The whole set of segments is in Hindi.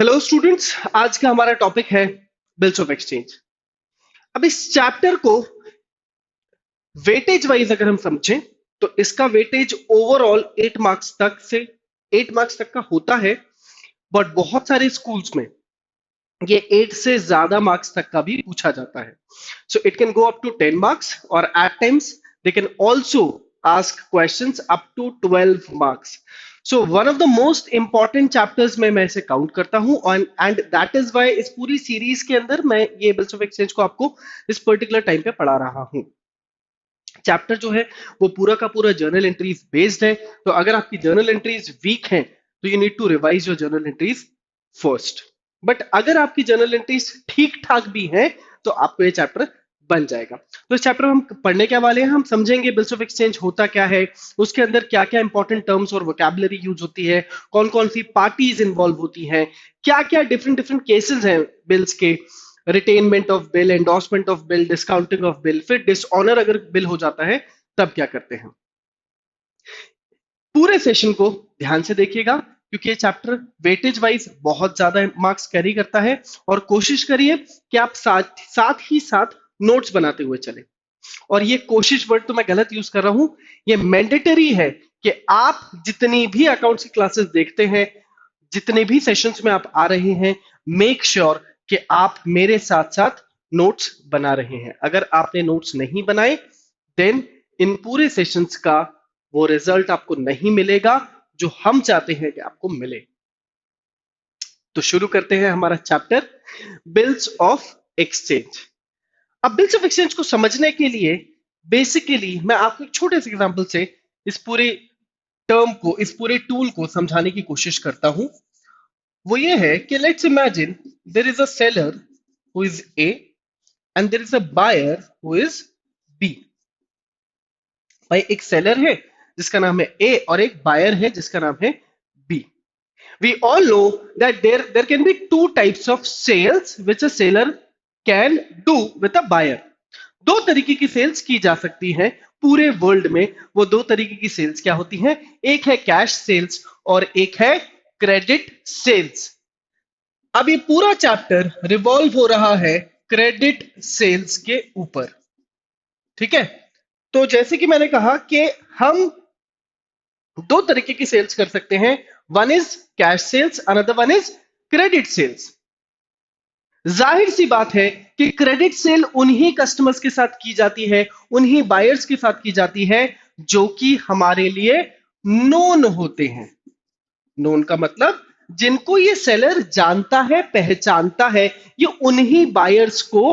हेलो स्टूडेंट्स, आज का हमारा टॉपिक है बिल्स ऑफ एक्सचेंज। अब इस चैप्टर को वेटेज वाइज अगर हम समझें तो इसका वेटेज ओवरऑल 8 मार्क्स तक का होता है। बट बहुत सारे स्कूल्स में ये 8 से ज्यादा मार्क्स तक का भी पूछा जाता है। So it can go up to 10 marks और at times they can also ask questions up to 12 marks. So one of the most important chapters में मैं इसे काउंट करता हूं एंड दैट इज वाई इस पूरी सीरीज के अंदर मैं ये बिल्स ऑफ एक्सचेंज को आपको इस पर्टिकुलर टाइम पे पढ़ा रहा हूं। चैप्टर जो है वो पूरा का पूरा जर्नल एंट्रीज बेस्ड है। तो अगर आपकी जर्नल एंट्रीज वीक हैं तो you need to revise your journal entries first. But अगर आपकी जर्नल एंट्रीज ठीक ठाक भी हैं तो आपको ये चैप्टर बन जाएगा। तो इस चैप्टर में हम पढ़ने क्या वाले हैं, हम समझेंगे बिल्स ऑफ एक्सचेंज होता क्या है, उसके अंदर क्या क्या इंपॉर्टेंट टर्म्स और वोकैबुलरी यूज होती है, कौन कौन सी पार्टीज इन्वॉल्व होती हैं, क्या क्या डिफरेंट डिफरेंट केसेस हैं बिल्स के, retirement of bill, endorsement of bill, discounting of bill, फिर डिसऑनर अगर बिल हो जाता है तब क्या करते हैं। पूरे सेशन को ध्यान से देखिएगा क्योंकि ये चैप्टर वेटेज वाइज बहुत ज्यादा मार्क्स कैरी करता है। और कोशिश करिए कि आप साथ साथ ही साथ नोट्स बनाते हुए चले। और ये कोशिश वर्ड तो मैं गलत यूज कर रहा हूं, ये मैंडेटरी है कि आप जितनी भी अकाउंट्स की क्लासेस देखते हैं, जितने भी सेशंस में आप आ रहे हैं, मेक श्योर कि आप मेरे साथ साथ नोट्स बना रहे हैं। अगर आपने नोट्स नहीं बनाए देन इन पूरे सेशंस का वो रिजल्ट आपको नहीं मिलेगा जो हम चाहते हैं कि आपको मिले। तो शुरू करते हैं हमारा चैप्टर बिल्स ऑफ एक्सचेंज। अब बिल्स ऑफ एक्सचेंज को समझने के लिए बेसिकली मैं आपको एक छोटे से एग्जांपल से इस पूरे टर्म को, इस पूरे टूल को समझाने की कोशिश करता हूं। वो ये है कि let's imagine there is a seller who is A and there is a buyer who is B. भाई एक सेलर है जिसका नाम है ए और एक बायर है जिसका नाम है B. We all know that there can be two types of sales which a seller can do with a buyer. दो तरीके की सेल्स की जा सकती हैं पूरे वर्ल्ड में। वो दो तरीके की सेल्स क्या होती हैं? एक है कैश सेल्स और एक है क्रेडिट सेल्स। अब ये पूरा चैप्टर रिवॉल्व हो रहा है क्रेडिट सेल्स के ऊपर। ठीक है, तो जैसे कि मैंने कहा कि हम दो तरीके की सेल्स कर सकते हैं, one is cash sales, another one is credit sales. जाहिर सी बात है कि क्रेडिट सेल उन्हीं कस्टमर्स के साथ की जाती है, उन्हीं बायर्स के साथ की जाती है जो कि हमारे लिए नोन होते हैं। नोन का मतलब जिनको ये सेलर जानता है, पहचानता है, ये उन्हीं बायर्स को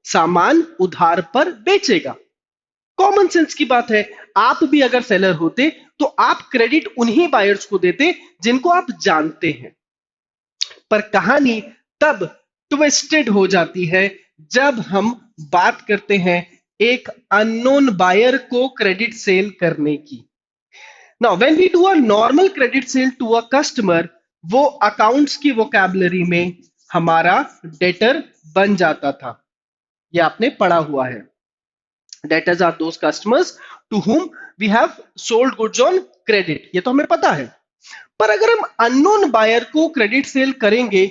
सामान उधार पर बेचेगा। कॉमन सेंस की बात है, आप भी अगर सेलर होते तो आप क्रेडिट उन्हीं बायर्स को देते जिनको आप जानते हैं। पर कहानी तब ट्विस्टेड हो जाती है जब हम बात करते हैं एक अननोन बायर को क्रेडिट सेल करने की। Now when we do a normal credit sale to a customer, वो अकाउंट्स की वोकैबुलरी में हमारा डेटर बन जाता था। ये आपने पढ़ा हुआ है। Debtors are those customers to whom we have sold goods on credit, ये तो हमें पता है। पर अगर हम अननोन बायर को क्रेडिट सेल करेंगे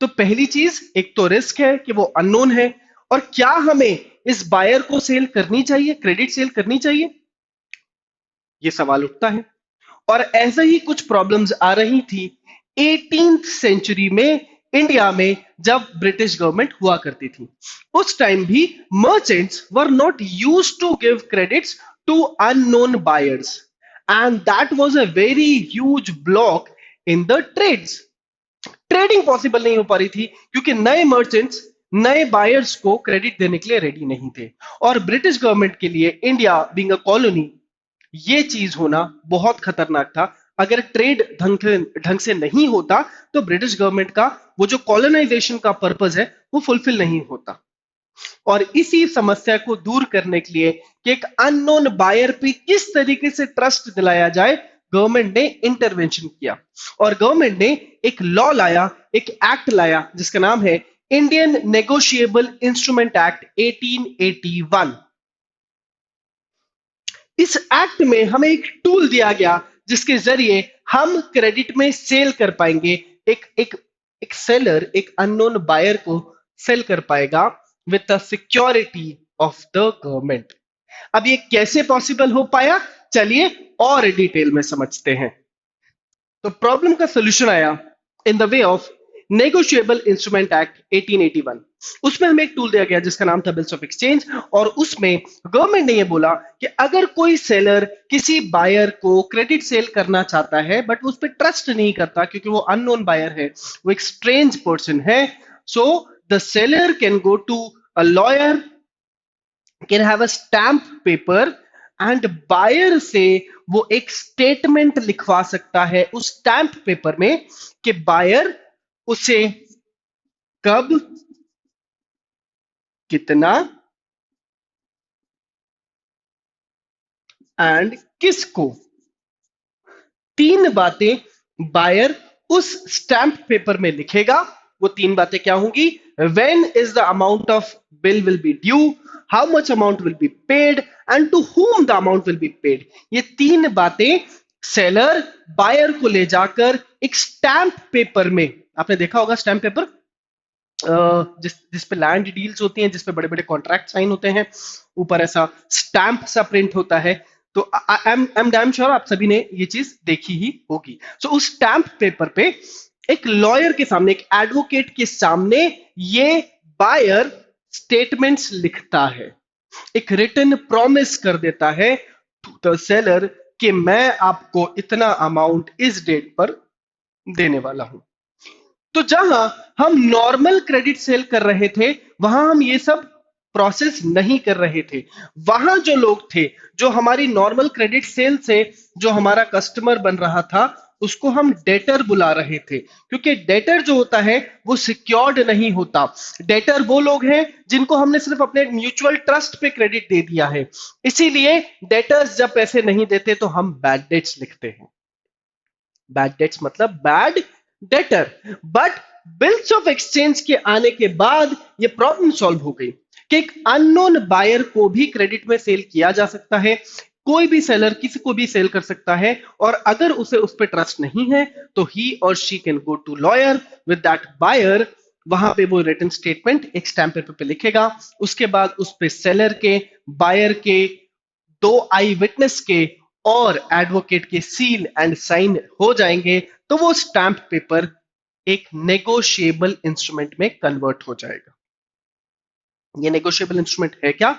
तो पहली चीज, एक तो रिस्क है कि वो अननोन है, और क्या हमें इस बायर को सेल करनी चाहिए, क्रेडिट सेल करनी चाहिए, ये सवाल उठता है। और ऐसे ही कुछ प्रॉब्लम्स आ रही थी 18th सेंचुरी में इंडिया में जब ब्रिटिश गवर्नमेंट हुआ करती थी। उस टाइम भी merchants were not used to give credits to unknown buyers and that was a very huge block in the trades. Trading possible नहीं हो पा रही थी क्योंकि नए मर्चेंट्स नए बायर्स को क्रेडिट देने के लिए रेडी नहीं थे। और ब्रिटिश गवर्नमेंट के लिए इंडिया बीइंग अ कॉलोनी, ये चीज होना बहुत खतरनाक था। अगर ट्रेड ढंग से नहीं होता तो ब्रिटिश गवर्नमेंट का वो जो कॉलोनाइजेशन का पर्पस है वो फुलफिल नहीं होता। और इसी समस्या को दूर करने के लिए कि एक अननोन बायर पे किस तरीके से ट्रस्ट दिलाया जाए, गवर्नमेंट ने इंटरवेंशन किया और गवर्नमेंट ने एक लॉ लाया, एक एक्ट लाया जिसका नाम है इंडियन नेगोशिएबल इंस्ट्रूमेंट एक्ट 1881। इस एक्ट में हमें एक टूल दिया गया जिसके जरिए हम क्रेडिट में सेल कर पाएंगे, एक एक एक सेलर एक अननोन बायर को सेल कर पाएगा with the security of the government. अब ये कैसे पॉसिबल हो पाया, चलिए और डिटेल में समझते हैं। तो प्रॉब्लम का सोल्यूशन आया in the way of negotiable instrument act 1881। उसमें हमें एक टूल दिया गया जिसका नाम था बिल्स ऑफ एक्सचेंज, और उसमें गवर्नमेंट ने यह बोला कि अगर कोई सेलर किसी बायर को क्रेडिट सेल करना चाहता है बट उस पर ट्रस्ट नहीं करता क्योंकि वो अननोन बायर है, वो एक स्ट्रेंज पर्सन है, so the seller can go to a lawyer, can have a stamp paper, and buyer से वो एक स्टेटमेंट लिखवा सकता है उस स्टैम्प पेपर में कि बायर उसे कब, कितना एंड किसको, तीन बातें बायर उस स्टैम्प पेपर में लिखेगा। वो तीन बातें क्या होंगी, when is the amount of bill will be due, how much amount will be paid and to whom the amount will be paid. ये तीन बातें सेलर बायर को ले जाकर एक स्टैम्प पेपर में, आपने देखा होगा स्टैम्प पेपर जिस पे लैंड डील्स होती हैं, जिस पे बड़े बड़े कॉन्ट्रैक्ट साइन होते हैं, ऊपर ऐसा स्टैम्प सा प्रिंट होता है। तो आई एम डैम श्योर आप सभी ने ये चीज देखी ही होगी। सो उस स्टैम्प पेपर पे एक लॉयर के सामने, एक एडवोकेट के सामने ये बायर स्टेटमेंट्स लिखता है, एक रिटन प्रॉमिस कर देता है टू द सेलर कि मैं आपको इतना अमाउंट इस डेट पर देने वाला हूं। तो जहां हम नॉर्मल क्रेडिट सेल कर रहे थे वहां हम ये सब प्रोसेस नहीं कर रहे थे। वहां जो लोग थे, जो हमारी नॉर्मल क्रेडिट सेल से जो हमारा कस्टमर बन रहा था, उसको हम डेटर बुला रहे थे, क्योंकि डेटर जो होता है वो सिक्योर्ड नहीं होता। डेटर वो लोग हैं जिनको हमने सिर्फ अपने म्यूचुअल ट्रस्ट पे क्रेडिट दे दिया है, इसीलिए डेटर्स जब पैसे नहीं देते तो हम बैड डेट्स लिखते हैं। बैड डेट्स मतलब bad debtor. But bills of exchange के आने के बाद ये प्रॉब्लम सॉल्व हो गई कि एक अननोन बायर को भी क्रेडिट में सेल किया जा सकता है। कोई भी सेलर किसी को भी सेल कर सकता है, और अगर उसे उस पर ट्रस्ट नहीं है तो ही और she can go to lawyer with that buyer. वहां पे वो रिटन स्टेटमेंट एक स्टैम्प पेपर पे लिखेगा, उसके बाद उस पे सेलर के, बायर के, दो आई विटनेस के और एडवोकेट के सील एंड साइन हो जाएंगे, तो वो स्टैम्प पेपर एक नेगोशिएबल इंस्ट्रूमेंट में कन्वर्ट हो जाएगा। ये नेगोशिएबल इंस्ट्रूमेंट है क्या?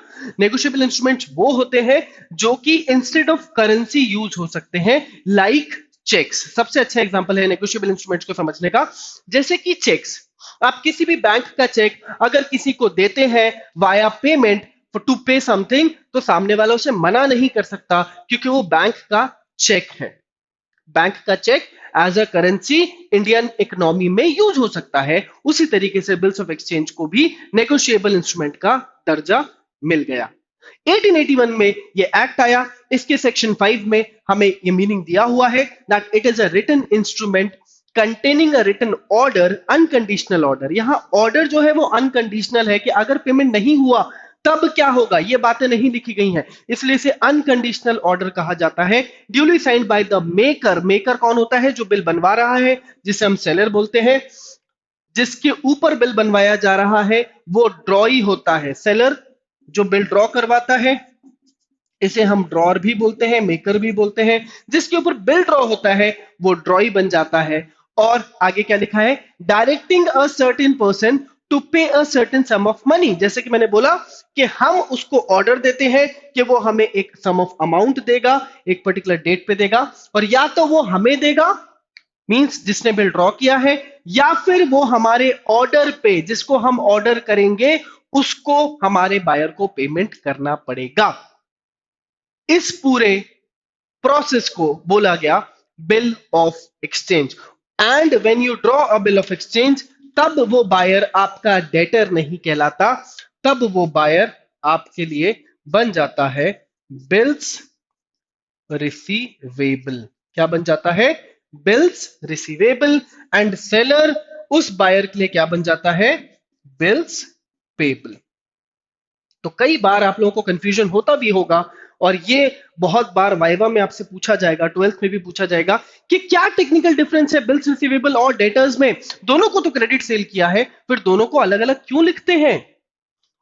नेगोशिएबल इंस्ट्रूमेंट वो होते हैं जो कि इंस्टेड ऑफ करेंसी यूज हो सकते हैं, लाइक चेक्स। सबसे अच्छा एग्जांपल है नेगोशिएबल इंस्ट्रूमेंट्स को समझने का, जैसे कि चेक्स। आप किसी भी बैंक का चेक अगर किसी को देते हैं वाया पेमेंट टू पे समथिंग, तो सामने वाला उसे मना नहीं कर सकता क्योंकि वो बैंक का चेक है। बैंक का cheque as a currency Indian economy में यूज हो सकता है। उसी तरीके से बिल्स ऑफ एक्सचेंज को भी नेगोशिएबल इंस्ट्रूमेंट का दर्जा मिल गया। 1881 में ये एक्ट आया। इसके सेक्शन 5 में हमें ये मीनिंग दिया हुआ है that it is a written instrument containing a written order, unconditional order. यहां ऑर्डर जो है वो अनकंडीशनल है कि अगर पेमेंट नहीं हुआ तब क्या होगा, ये बातें नहीं लिखी गई हैं, इसलिए इसे अनकंडीशनल ऑर्डर कहा जाता है। Duly signed by the maker. Maker कौन होता है? जो बिल बनवा रहा है, जिसे हम सेलर बोलते हैं। जिसके ऊपर बिल बनवाया जा रहा है वो ड्रॉई होता है। सेलर जो बिल ड्रॉ करवाता है इसे हम ड्रॉर भी बोलते हैं, मेकर भी बोलते हैं। जिसके ऊपर बिल ड्रॉ होता है वो ड्रॉई बन जाता है। और आगे क्या लिखा है? Directing a certain person to pay a certain sum of money. जैसे कि मैंने बोला कि हम उसको ऑर्डर देते हैं कि वो हमें एक सम ऑफ अमाउंट देगा, एक पर्टिकुलर डेट पे देगा, और या तो वो हमें देगा, मींस जिसने बिल ड्रॉ किया है, या फिर वो हमारे ऑर्डर पे, जिसको हम ऑर्डर करेंगे उसको हमारे बायर को पेमेंट करना पड़ेगा। इस पूरे प्रोसेस को बोला गया bill of exchange. And when you draw a bill of exchange, तब वो बायर आपका डेटर नहीं कहलाता, तब वो बायर आपके लिए बन जाता है बिल्स रिसीवेबल। क्या बन जाता है? Bills receivable. एंड सेलर उस बायर के लिए क्या बन जाता है? Bills payable. तो कई बार आप लोगों को कंफ्यूजन होता भी होगा और ये बहुत बार वाइवा में आपसे पूछा जाएगा, 12th में भी पूछा जाएगा कि क्या टेक्निकल डिफरेंस है बिल्स रिसीवेबल और डेटर्स में। दोनों को तो क्रेडिट सेल किया है, फिर दोनों को अलग अलग क्यों लिखते हैं?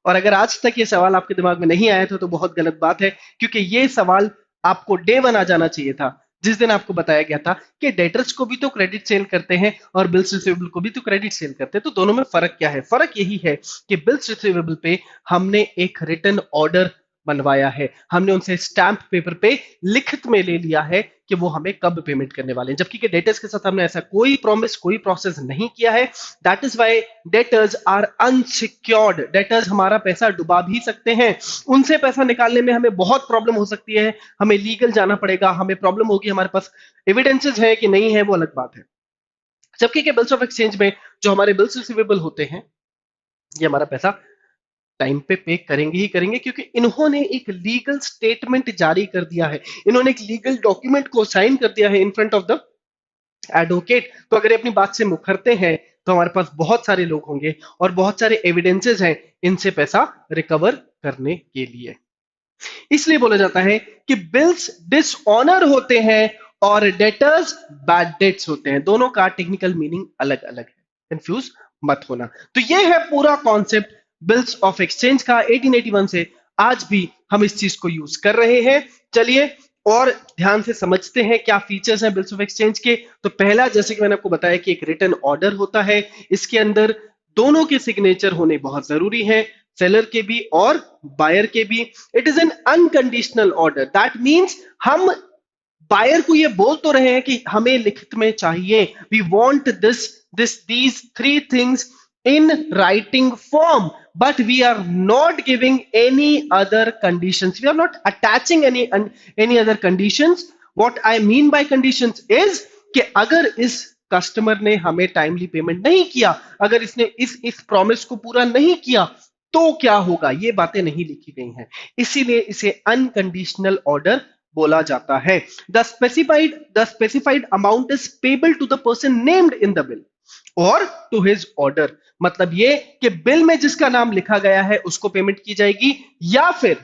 और अगर आज तक ये सवाल आपके दिमाग में नहीं आया था तो बहुत गलत बात है, क्योंकि ये सवाल आपको डे वन आ जाना चाहिए था, जिस दिन आपको बताया गया था कि डेटर्स को भी तो क्रेडिट सेल करते हैं और बिल्स रिसीवेबल को भी तो क्रेडिट सेल करते हैं। तो दोनों में फर्क क्या है? फर्क यही है कि बिल्स रिसीवेबल पे हमने एक रिटन ऑर्डर बनवाया है, हमने उनसे स्टैंप पेपर पे लिखित में ले लिया है कि वो हमें कब पेमेंट करने वाले हैं, जबकि के डेटर्स के साथ हमने ऐसा कोई प्रॉमिस, कोई प्रोसेस नहीं किया है। That is why debtors are unsecured. Debtors हमारा पैसा डुबा भी सकते हैं, उनसे पैसा निकालने में हमें बहुत प्रॉब्लम हो सकती है, हमें लीगल जाना पड़ेगा, हमें प्रॉब्लम होगी, हमारे पास एविडेंसेस है कि नहीं है, वो अलग बात है। जबकि के बिल्स ऑफ एक्सचेंज में जो हमारे बिल्स रिसीवेबल होते हैं, ये हमारा पैसा टाइम पे करेंगे ही करेंगे, क्योंकि इन्होंने एक लीगल स्टेटमेंट जारी कर दिया है, इन्होंने एक लीगल डॉक्यूमेंट को साइन कर दिया है in front of the advocate. तो अगर अपनी बात से मुखरते हैं तो हमारे पास बहुत सारे लोग होंगे और बहुत सारे एविडेंसेस हैं इनसे पैसा रिकवर करने के लिए। इसलिए बोला जाता है कि बिल्स डिसऑनर होते हैं और डेटर्स बैड डेट्स होते हैं। दोनों का टेक्निकल मीनिंग अलग अलग है, कंफ्यूज मत होना। तो ये है पूरा कॉन्सेप्ट बिल्स ऑफ एक्सचेंज का। 1881 से आज भी हम इस चीज को यूज कर रहे हैं। चलिए और ध्यान से समझते हैं क्या फीचर्स हैं बिल्स ऑफ एक्सचेंज के। तो पहला, जैसे कि मैंने आपको बताया कि एक रिटन ऑर्डर होता है, इसके अंदर दोनों के सिग्नेचर होने बहुत जरूरी है, सेलर के भी और बायर के भी। It is an unconditional order, that means हम बायर को ये बोल तो रहे हैं कि हमें लिखित में चाहिए, we want these three things in writing form, but we are not giving any other conditions, we are not attaching any other conditions. What I mean by conditions is कि अगर इस कस्टमर ने हमें टाइमली पेमेंट नहीं किया, अगर इसने इस प्रॉमिस को पूरा नहीं किया तो क्या होगा, ये बातें नहीं लिखी गई हैं, इसीलिए इसे अनकंडीशनल ऑर्डर बोला जाता है। The specified amount is payable to the person named in the bill or to his order. मतलब ये कि बिल में जिसका नाम लिखा गया है उसको पेमेंट की जाएगी, या फिर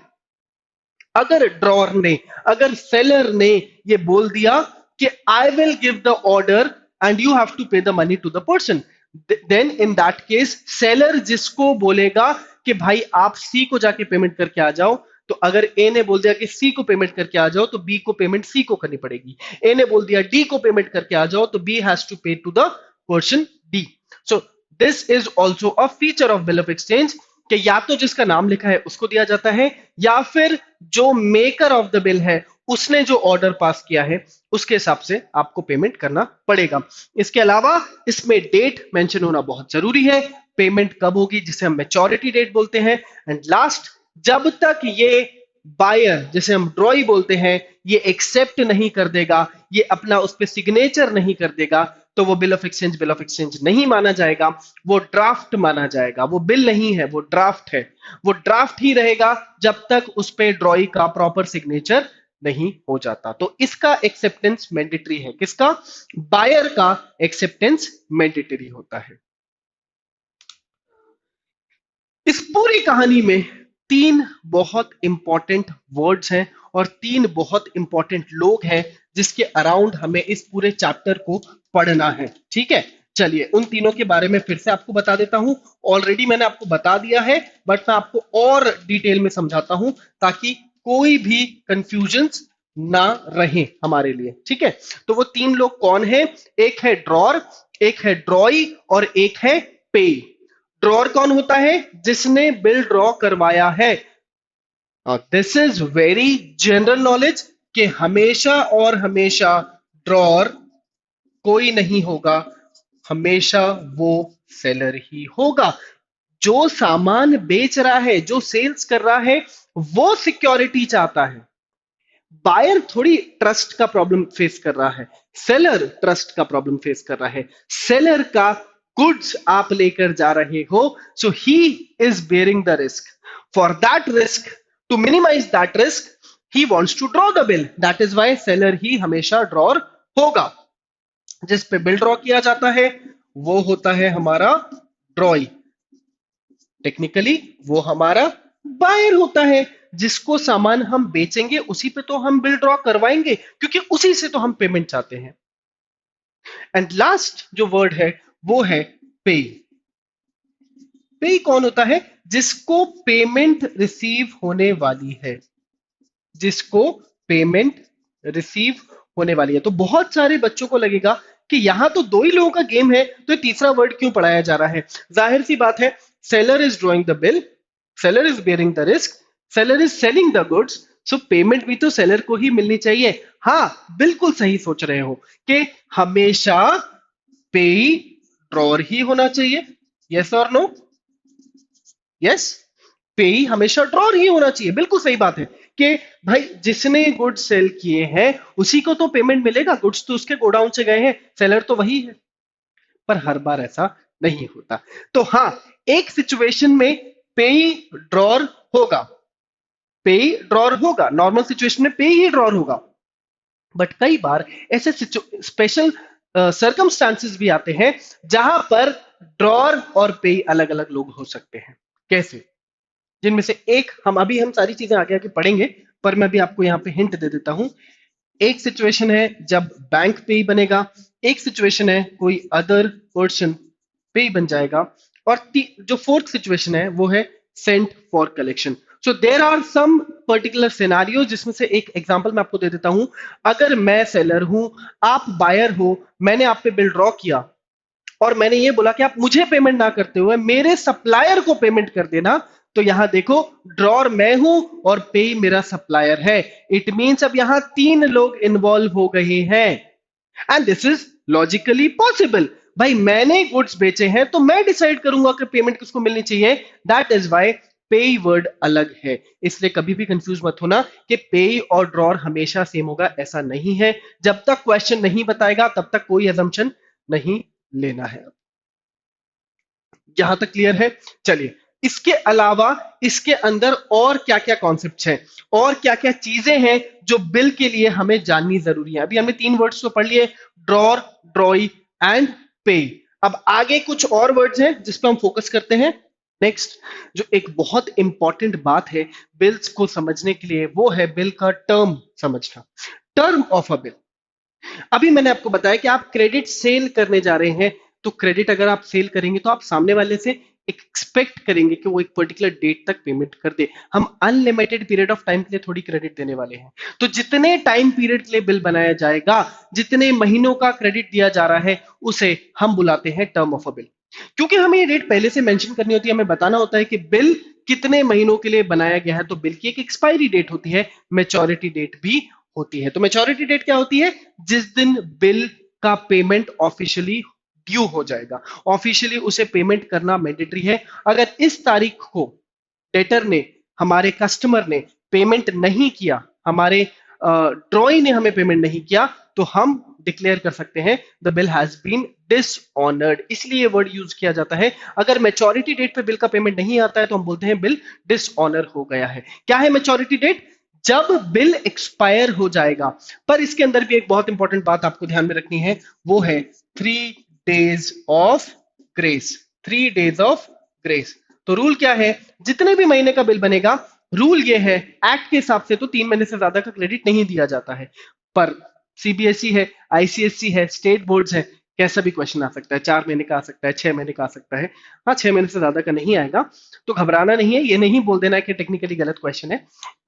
अगर ड्रॉर ने, अगर सेलर ने ये बोल दिया कि I will give the order and you have to pay the money to the person, then in that case seller जिसको बोलेगा कि भाई आप सी को जाके पेमेंट करके आ जाओ, तो अगर ए ने बोल दिया कि सी को पेमेंट करके आ जाओ तो बी को पेमेंट सी को करनी पड़ेगी, ए ने बोल दिया डी को पेमेंट करके आ जाओ तो B has to pay to the person D. So this is also a feature of bill of exchange कि या तो जिसका नाम लिखा है उसको दिया जाता है, या फिर जो मेकर ऑफ द बिल है उसने जो ऑर्डर पास किया है उसके हिसाब से आपको पेमेंट करना पड़ेगा। इसके अलावा इसमें डेट मेंशन होना बहुत जरूरी है, पेमेंट कब होगी जिसे हम मैच्योरिटी डेट बोलते हैं। एंड लास्ट, जब तक ये बायर, जिसे हम ड्रॉई बोलते हैं, ये एक्सेप्ट नहीं कर देगा, ये अपना उस पर सिग्नेचर नहीं कर देगा, तो वो बिल ऑफ एक्सचेंज नहीं माना जाएगा, वो ड्राफ्ट माना जाएगा। वो बिल नहीं है, वो ड्राफ्ट है, वो ड्राफ्ट ही रहेगा जब तक उस पे ड्रॉई का प्रॉपर सिग्नेचर नहीं हो जाता। तो इसका एक्सेप्टेंस मैंडेटरी है, किसका? बायर का एक्सेप्टेंस मैंडेटरी होता है। इस पूरी कहानी में तीन बहुत इंपॉर्टेंट वर्ड्स हैं और तीन बहुत इंपॉर्टेंट लोग हैं जिसके अराउंड हमें इस पूरे चैप्टर को पढ़ना है। ठीक है, चलिए उन तीनों के बारे में फिर से आपको बता देता हूं। ऑलरेडी मैंने आपको बता दिया है, बट मैं आपको और डिटेल में समझाता हूं ताकि कोई भी कंफ्यूजन ना रहे हमारे लिए। ठीक है, तो वो तीन लोग कौन है? एक है ड्रॉर, एक है ड्रॉई और एक है पे। ड्रॉर कौन होता है? जिसने बिल ड्रॉ करवाया है। This is very general knowledge कि हमेशा और हमेशा ड्रॉर कोई नहीं होगा, हमेशा वो सेलर ही होगा। जो सामान बेच रहा है, जो सेल्स कर रहा है, वो सिक्योरिटी चाहता है। बायर थोड़ी ट्रस्ट का प्रॉब्लम फेस कर रहा है, सेलर ट्रस्ट का प्रॉब्लम फेस कर रहा है। सेलर का गुड्स आप लेकर जा रहे हो, so he is bearing the risk. For that risk, to minimize that risk, he wants to draw the bill. That is why seller ही हमेशा ड्रॉर होगा। जिस पे बिल ड्रॉ किया जाता है वो होता है हमारा ड्रॉई, टेक्निकली वो हमारा बायर होता है। जिसको सामान हम बेचेंगे उसी पे तो हम बिल ड्रॉ करवाएंगे, क्योंकि उसी से तो हम पेमेंट चाहते हैं। एंड लास्ट जो वर्ड है वो है पे। पे कौन होता है? जिसको पेमेंट रिसीव होने वाली है, जिसको पेमेंट रिसीव होने वाली है। तो बहुत सारे बच्चों को लगेगा कि यहां तो दो ही लोगों का गेम है, तो ये तीसरा वर्ड क्यों पढ़ाया जा रहा है? जाहिर सी बात है, seller is drawing the bill, seller is bearing the risk, seller is selling the goods, so payment भी तो सेलर को ही मिलनी चाहिए। हाँ, बिल्कुल सही सोच रहे हो कि हमेशा पे ड्रॉर ही होना चाहिए। यस और नो? यस, पे हमेशा ड्रॉर ही होना चाहिए, बिल्कुल सही बात है कि भाई जिसने गुड्स सेल किए हैं उसी को तो पेमेंट मिलेगा, गुड्स तो उसके गोडाउन से गए हैं, सेलर तो वही है। पर हर बार ऐसा नहीं होता। तो हाँ, एक सिचुएशन में पे ड्रॉर होगा, पे ड्रॉर होगा, नॉर्मल सिचुएशन में पे ही ड्रॉर होगा। बट कई बार ऐसे स्पेशल सर्कमस्टांसेस भी आते हैं जहां पर ड्रॉर और पे अलग अलग लोग हो सकते हैं। कैसे? जिनमें से एक, हम सारी चीजें आगे आगे पढ़ेंगे, पर मैं भी आपको यहां पे हिंट दे देता हूं। एक सिचुएशन है जब बैंक पे ही बनेगा, एक सिचुएशन है कोई अदर पर्सन पे ही बन जाएगा, और जो फोर्थ सिचुएशन है वो है sent for collection. So there are some particular scenario, जिसमें से एक एग्जांपल मैं आपको दे देता हूं। अगर मैं सेलर हूं, आप बायर हो, मैंने आप पे बिल ड्रॉ किया और मैंने ये बोला कि आप मुझे पेमेंट ना करते हुए मेरे सप्लायर को पेमेंट कर देना, तो यहां देखो, ड्रॉर मैं हूं और पे मेरा सप्लायर है। इट मींस अब यहां तीन लोग इन्वॉल्व हो गए हैं, and this is logically possible. भाई मैंने गुड्स बेचे हैं तो मैं डिसाइड करूंगा कि पेमेंट किसको मिलनी चाहिए। दैट इज वाई पे वर्ड अलग है। इसलिए कभी भी कंफ्यूज मत होना कि पे और ड्रॉर हमेशा सेम होगा, ऐसा नहीं है। जब तक क्वेश्चन नहीं बताएगा तब तक कोई अजम्पशन नहीं लेना है। यहां तक क्लियर है? चलिए, इसके अलावा इसके अंदर और क्या क्या कॉन्सेप्ट्स हैं और क्या क्या चीजें हैं जो बिल के लिए हमें जाननी जरूरी है। अभी हमने तीन वर्ड्स तो पढ़ लिए, ड्रॉर, ड्रॉई एंड पे। अब आगे कुछ और वर्ड्स हैं जिस पर हम फोकस करते हैं। नेक्स्ट, जो एक बहुत इंपॉर्टेंट बात है बिल्स को समझने के लिए, वो है बिल का टर्म समझना। Term of a bill. अभी मैंने आपको बताया कि आप क्रेडिट सेल करने जा रहे हैं, तो क्रेडिट अगर आप सेल करेंगे तो आप सामने वाले से एक्सपेक्ट करेंगे कि वो एक पर्टिकुलर डेट तक पेमेंट कर दे। हम अनलिमिटेड पीरियड ऑफ टाइम के लिए थोड़ी क्रेडिट देने वाले हैं। तो जितने टाइम पीरियड के लिए बिल बनाया जाएगा, जितने महीनों का क्रेडिट दिया जा रहा है, उसे हम बुलाते हैं टर्म ऑफ अ बिल। क्योंकि हमें ये डेट पहले से मेंशन करनी होती है, हमें बताना होता है कि बिल कितने महीनों के लिए बनाया गया है, तो बिल की एक एक्सपायरी डेट होती है, मैच्योरिटी डेट भी होती है। तो मैच्योरिटी डेट क्या होती है? जिस दिन बिल का पेमेंट ऑफिशियली ड्यू हो जाएगा, ऑफिशियली उसे पेमेंट करना मैंडेटरी है। अगर इस तारीख को डेटर ने, हमारे कस्टमर ने पेमेंट नहीं किया, हमारे ड्रॉई ने हमें पेमेंट नहीं किया, तो हम डिक्लेयर कर सकते हैं the bill has been dishonoured. इसलिए ये वर्ड यूज किया जाता है। अगर मैच्योरिटी डेट पे बिल का पेमेंट नहीं आता है तो हम बोलते हैं बिल डिसऑनर हो गया है। क्या है मैच्योरिटी डेट? जब बिल एक्सपायर हो जाएगा। पर इसके अंदर भी एक बहुत इंपॉर्टेंट बात आपको ध्यान में रखनी है, वो है 3 days of grace. 3 days of grace. तो रूल क्या है? जितने भी महीने का बिल बनेगा, रूल ये है, एक्ट के हिसाब से तो 3 महीने से ज्यादा का क्रेडिट नहीं दिया जाता है। पर सीबीएसई है, आईसीएसई है, स्टेट बोर्ड्स है, कैसा भी क्वेश्चन आ सकता है। 4 महीने का आ सकता है, 6 महीने का आ सकता है। हाँ, 6 महीने से ज्यादा का नहीं आएगा, तो घबराना नहीं है। ये नहीं बोल देना है कि टेक्निकली गलत क्वेश्चन है,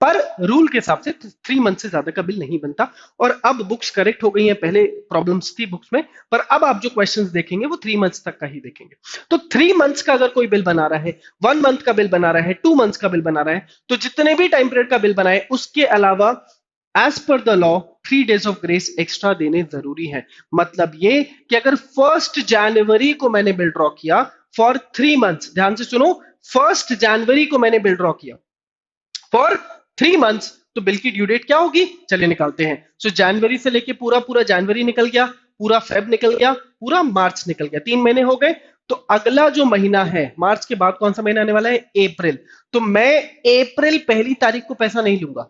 पर रूल के हिसाब से 3 मंथ से ज्यादा का बिल नहीं बनता। और अब बुक्स करेक्ट हो गई हैं, पहले प्रॉब्लम्स थी बुक्स में, पर अब आप जो क्वेश्चंस देखेंगे वो 3 मंथ्स तक का ही देखेंगे। तो 3 मंथ्स का अगर कोई बिल बना रहा है, 1 मंथ का बिल बना रहा है, 2 मंथ्स का बिल बना रहा है, तो जितने भी टाइम पीरियड का बिल बनाए उसके अलावा as per the law 3 days of grace extra देने जरूरी है। मतलब ये कि अगर 1 जनवरी को मैंने बिल ड्रॉ किया फॉर 3 मंथ्स, ध्यान से सुनो, 1 जनवरी को मैंने बिल ड्रॉ किया फॉर 3 मंथ्स, तो बिल की ड्यू डेट क्या होगी? चलिए निकालते हैं। सो जनवरी से लेके पूरा पूरा जनवरी निकल गया, पूरा फेब निकल गया, पूरा मार्च निकल गया, 3 महीने हो गए। तो अगला जो महीना है, मार्च के बाद कौन सा महीना आने वाला है? अप्रैल। तो मैं अप्रैल 1 तारीख को पैसा नहीं लूंगा,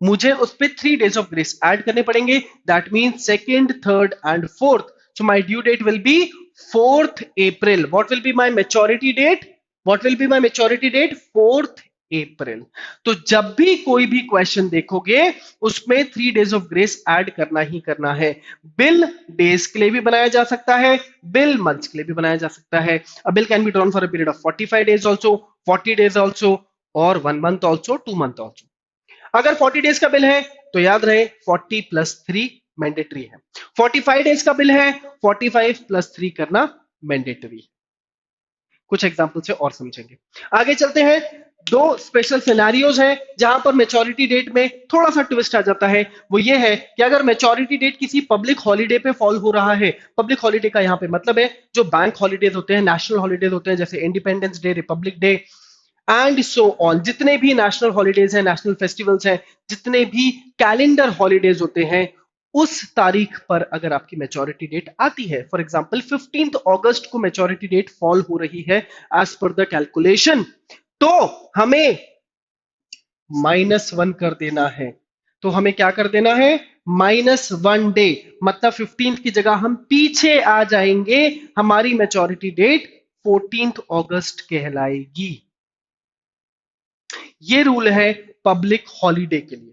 मुझे उस पर 3 days ऑफ ग्रेस ऐड करने पड़ेंगे। That means second, third and fourth. So my due date will be 4th April. What will be my maturity date? What will be my maturity date? 4th अप्रैल। तो जब भी कोई भी क्वेश्चन देखोगे उसमें 3 डेज ऑफ ग्रेस ऐड करना ही करना है। बिल डेज के लिए भी बनाया जा सकता है, बिल मंथ्स के लिए भी बनाया जा सकता है। अ bill can be drawn for a period of 45 days also, 40 days also, और 1 मंथ ऑल्सो, 2 मंथ ऑल्सो। अगर 40 डेज का बिल है तो याद रहे 40 प्लस 3 मैंडेटरी है। 45 डेज का बिल है, 45 प्लस 3 करना मैंडेटरी। कुछ एग्जांपल से और समझेंगे। आगे चलते हैं। दो स्पेशल सिनेरियोज हैं जहां पर मेच्योरिटी डेट में थोड़ा सा ट्विस्ट आ जाता है। वो ये है कि अगर मेच्योरिटी डेट किसी पब्लिक हॉलिडे पे फॉल हो रहा है, पब्लिक हॉलिडे का यहां पे मतलब है जो बैंक हॉलिडेज होते हैं, नेशनल हॉलिडेज होते हैं, जैसे independence day, Republic day and so on, जितने भी नेशनल हॉलिडेज हैं, नेशनल फेस्टिवल्स हैं, जितने भी कैलेंडर हॉलिडेज होते हैं, उस तारीख पर अगर आपकी मैच्योरिटी डेट आती है, फॉर एग्जांपल 15 अगस्त को मैच्योरिटी डेट फॉल हो रही है एज पर द कैलकुलेशन, तो हमें -1 कर देना है। तो हमें क्या कर देना है? -1 डे, मतलब 15 की जगह हम पीछे आ जाएंगे, हमारी मैच्योरिटी डेट 14 अगस्त कहलाएगी। ये रूल है पब्लिक हॉलिडे के लिए।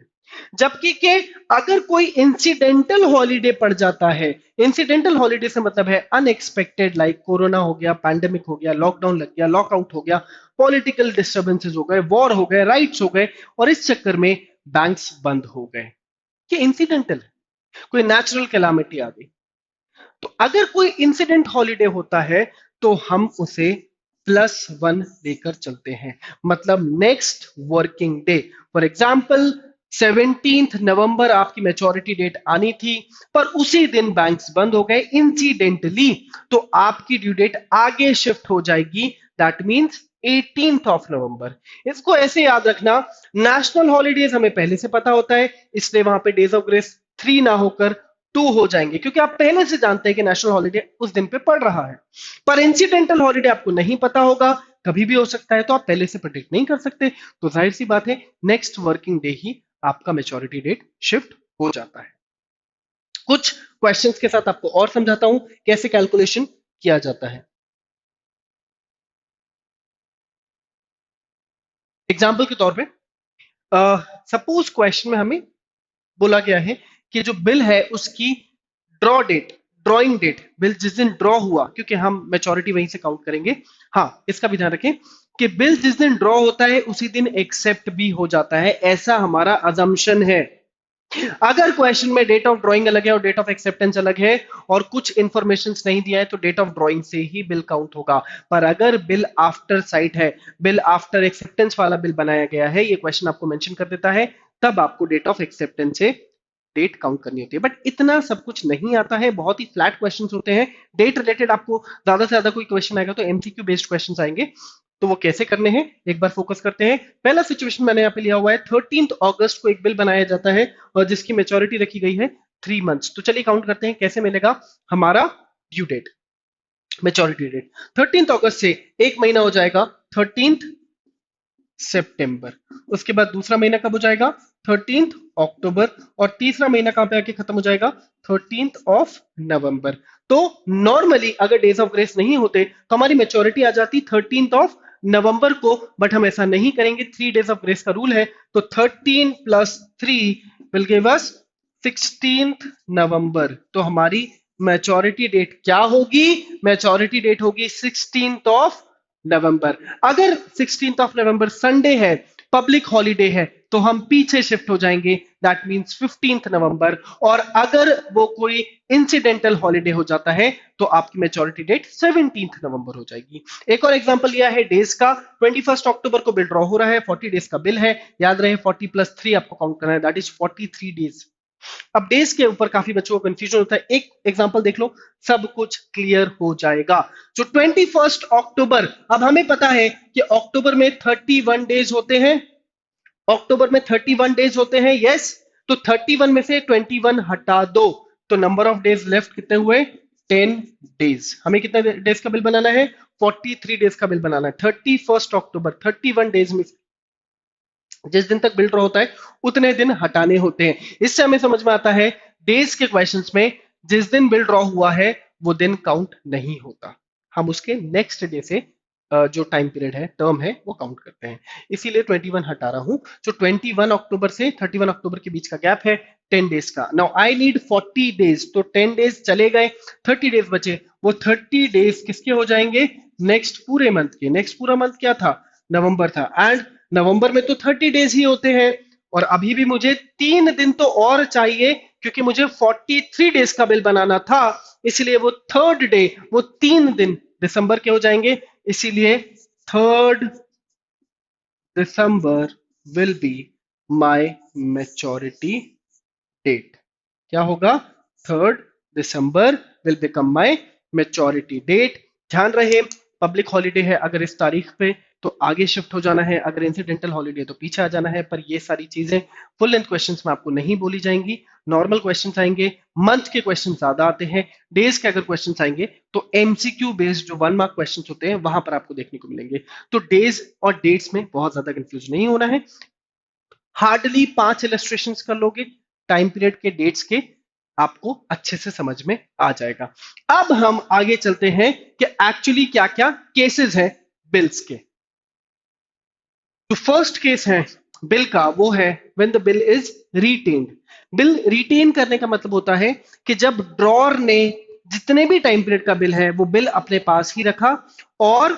जबकि के अगर कोई इंसिडेंटल हॉलिडे पड़ जाता है, इंसिडेंटल हॉलिडे से मतलब है अनएक्सपेक्टेड, लाइक कोरोना हो गया, पैंडेमिक हो गया, लॉकडाउन लग गया, लॉकआउट हो गया, पॉलिटिकल डिस्टर्बेंसेस हो गए, वॉर हो गए, राइट्स हो गए, और इस चक्कर में बैंक्स बंद हो गए, ये इंसिडेंटल है। कोई नेचुरल कैलामिटी आ गई, तो अगर कोई इंसिडेंट हॉलिडे होता है तो हम उसे +1 लेकर चलते हैं, मतलब next working day. For example 17 नवंबर आपकी मैच्योरिटी डेट आनी थी, पर उसी दिन बैंक्स बंद हो गए इंसिडेंटली, तो आपकी ड्यू डेट आगे शिफ्ट हो जाएगी, that means 18th of November. इसको ऐसे याद रखना, नेशनल हॉलीडेज हमें पहले से पता होता है, इसलिए वहां पे डेज ऑफ ग्रेस 3 ना होकर 2 हो जाएंगे, क्योंकि आप पहले से जानते हैं कि नेशनल हॉलिडे उस दिन पे पड़ रहा है। पर इंसिडेंटल हॉलिडे आपको नहीं पता होगा, कभी भी हो सकता है, तो आप पहले से प्रेडिक्ट नहीं कर सकते, तो जाहिर सी बात है नेक्स्ट वर्किंग डे ही आपका मैच्योरिटी डेट शिफ्ट हो जाता है। कुछ क्वेश्चंस के साथ आपको और समझाता हूं कैसे कैलकुलेशन किया जाता है। एग्जाम्पल के तौर पे सपोज क्वेश्चन में हमें बोला गया है कि जो बिल है उसकी draw date, drawing date, bill जिस दिन ड्रॉ हुआ, क्योंकि हम मैच्योरिटी वहीं से काउंट करेंगे। हाँ, इसका भी ध्यान रखें कि बिल जिस दिन ड्रॉ होता है उसी दिन एक्सेप्ट भी हो जाता है, ऐसा हमारा अजम्पशन है। अगर क्वेश्चन में डेट ऑफ ड्राइंग अलग है और डेट ऑफ एक्सेप्टेंस अलग है और कुछ इंफॉर्मेशन नहीं दिया है, तो डेट ऑफ ड्राइंग से ही बिल काउंट होगा। पर अगर बिल आफ्टर साइट है, बिल आफ्टर एक्सेप्टेंस वाला बिल बनाया गया है, ये क्वेश्चन आपको मेंशन कर देता है, तब आपको डेट ऑफ एक्सेप्टेंस से डेट काउंट करनी होती है। बट इतना सब कुछ नहीं आता है, बहुत ही फ्लैट क्वेश्चंस होते हैं। डेट रिलेटेड आपको ज्यादा से ज्यादा कोई क्वेश्चन आएगा तो एमसीक्यू बेस्ड क्वेश्चंस आएंगे, तो वो कैसे करने हैं एक बार फोकस करते हैं। पहला सिचुएशन मैंने यहाँ पे लिया हुआ है, 13 अगस्त को एक बिल बनाया जाता है और जिसकी मेच्योरिटी रखी गई है 3 मंथ्स। तो चलिए काउंट करते हैं कैसे मिलेगा हमारा ड्यू डेट, मेच्योरिटी डेट। 13 अगस्त से एक महीना हो जाएगा 13 सितंबर, उसके बाद दूसरा महीना कब हो जाएगा 13 अक्टूबर, और तीसरा महीना कहां पे आके खत्म हो जाएगा 13 ऑफ नवंबर। तो नॉर्मली अगर डेज ऑफ ग्रेस नहीं होते तो हमारी मेच्योरिटी आ जाती 13 ऑफ नवंबर को, बट हम ऐसा नहीं करेंगे, 3 डेज ऑफ ग्रेस का रूल है, तो 13 + 3 विल गिव अस 16 नवंबर। तो हमारी मैच्योरिटी डेट क्या होगी? मैच्योरिटी डेट होगी 16 ऑफ नवंबर। अगर 16 ऑफ नवंबर संडे है, पब्लिक हॉलिडे है, तो हम पीछे शिफ्ट हो जाएंगे, दैट मींस 15 नवंबर। और अगर वो कोई इंसिडेंटल हॉलिडे हो जाता है तो आपकी मैच्योरिटी डेट 17 नवंबर हो जाएगी। एक और एग्जांपल लिया है डेज का, 21 अक्टूबर को बिल ड्रॉ हो रहा है, 40 डेज का बिल है, याद रहे 40 + 3 आपको काउंट करना है, दैट इज 43 डेज। अब डेज के ऊपर काफी बच्चों को कंफ्यूजन होता है, एक एग्जांपल देख लो, सब कुछ क्लियर हो जाएगा। जो 21 अक्टूबर, अब हमें पता है कि अक्टूबर में 31 डेज होते हैं, अक्टूबर में 31 डेज होते हैं, यस। तो 31 में से 21 हटा दो, तो नंबर ऑफ डेज लेफ्ट कितने हुए? 10 डेज। हमें कितने डेज का बिल बनाना है? 43 डेज का बिल बनाना है। 31 अक्टूबर, 31 डेज में जिस दिन तक बिल ड्रॉ होता है उतने दिन हटाने होते हैं। इससे हमें समझ में आता है डेज के क्वेश्चंस में जिस दिन बिल ड्रॉ हुआ है वो दिन काउंट नहीं होता, हम उसके नेक्स्ट डे से जो टाइम पीरियड है, टर्म है, वो काउंट करते हैं। इसीलिए 21 हटा रहा हूं। जो 21 अक्टूबर से 31 अक्टूबर के बीच का गैप है 10 डेज का। नाउ आई नीड 40 डेज, तो 10 डेज चले गए, 30 डेज बचे। वो 30 डेज किसके हो जाएंगे? नेक्स्ट पूरे मंथ के। नेक्स्ट पूरा मंथ क्या था? नवंबर था। एंड नवंबर में तो 30 डेज ही होते हैं, और अभी भी मुझे 3 दिन तो और चाहिए, क्योंकि मुझे 43 डेज का बिल बनाना था। इसलिए वो थर्ड डे, वो 3 दिन दिसंबर के हो जाएंगे। इसीलिए 3 December will be my maturity date. क्या होगा? 3 December will become my maturity date. ध्यान रहे, पब्लिक हॉलीडे है अगर इस तारीख पे, तो आगे शिफ्ट हो जाना है, अगर इंसिडेंटल हॉलीडे तो पीछे आ जाना है। पर ये सारी चीजें फुल लेंथ क्वेश्चंस में आपको नहीं बोली जाएंगी। नॉर्मल क्वेश्चंस आएंगे, मंथ के क्वेश्चन ज्यादा आते हैं। डेज के अगर क्वेश्चंस आएंगे तो एमसीक्यू बेस्ड जो 1 मार्क क्वेश्चंस होते हैं वहां पर आपको देखने को मिलेंगे। तो डेज और डेट्स में बहुत ज्यादा कंफ्यूज नहीं होना है। हार्डली 5 इलस्ट्रेशन कर लोगे टाइम पीरियड के, डेट्स के, आपको अच्छे से समझ में आ जाएगा। अब हम आगे चलते हैं कि एक्चुअली क्या क्या केसेस हैं बिल्स के। जो फर्स्ट केस है बिल का, वो है when the bill is retained. Bill retain करने का मतलब होता है कि जब ड्रॉर ने जितने भी टाइम पीरियड का बिल है वो बिल अपने पास ही रखा, और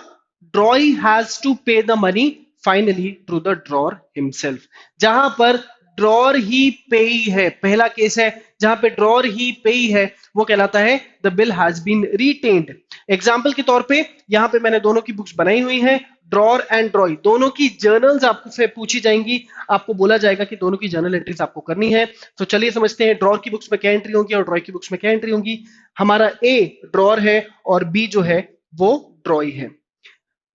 drawee has to pay the money finally to the drawer himself. जहां पर ड्रॉर ही पेई है, पहला केस है जहां पे ड्रॉर ही पेई है, वो कहलाता है the bill has been retained. Example के तौर पे यहां पे मैंने दोनों की बुक्स बनाई हुई हैं, ड्रॉर एंड ड्रॉई, दोनों की जर्नल्स आपसे पूछी जाएंगी। आपको बोला जाएगा कि दोनों की जर्नल एंट्रीज आपको करनी है। तो चलिए समझते हैं ड्रॉर की बुक्स में क्या एंट्री होगी और ड्रॉई की बुक्स में क्या एंट्री होगी। हमारा ए ड्रॉर है और बी जो है वो ड्रॉई है।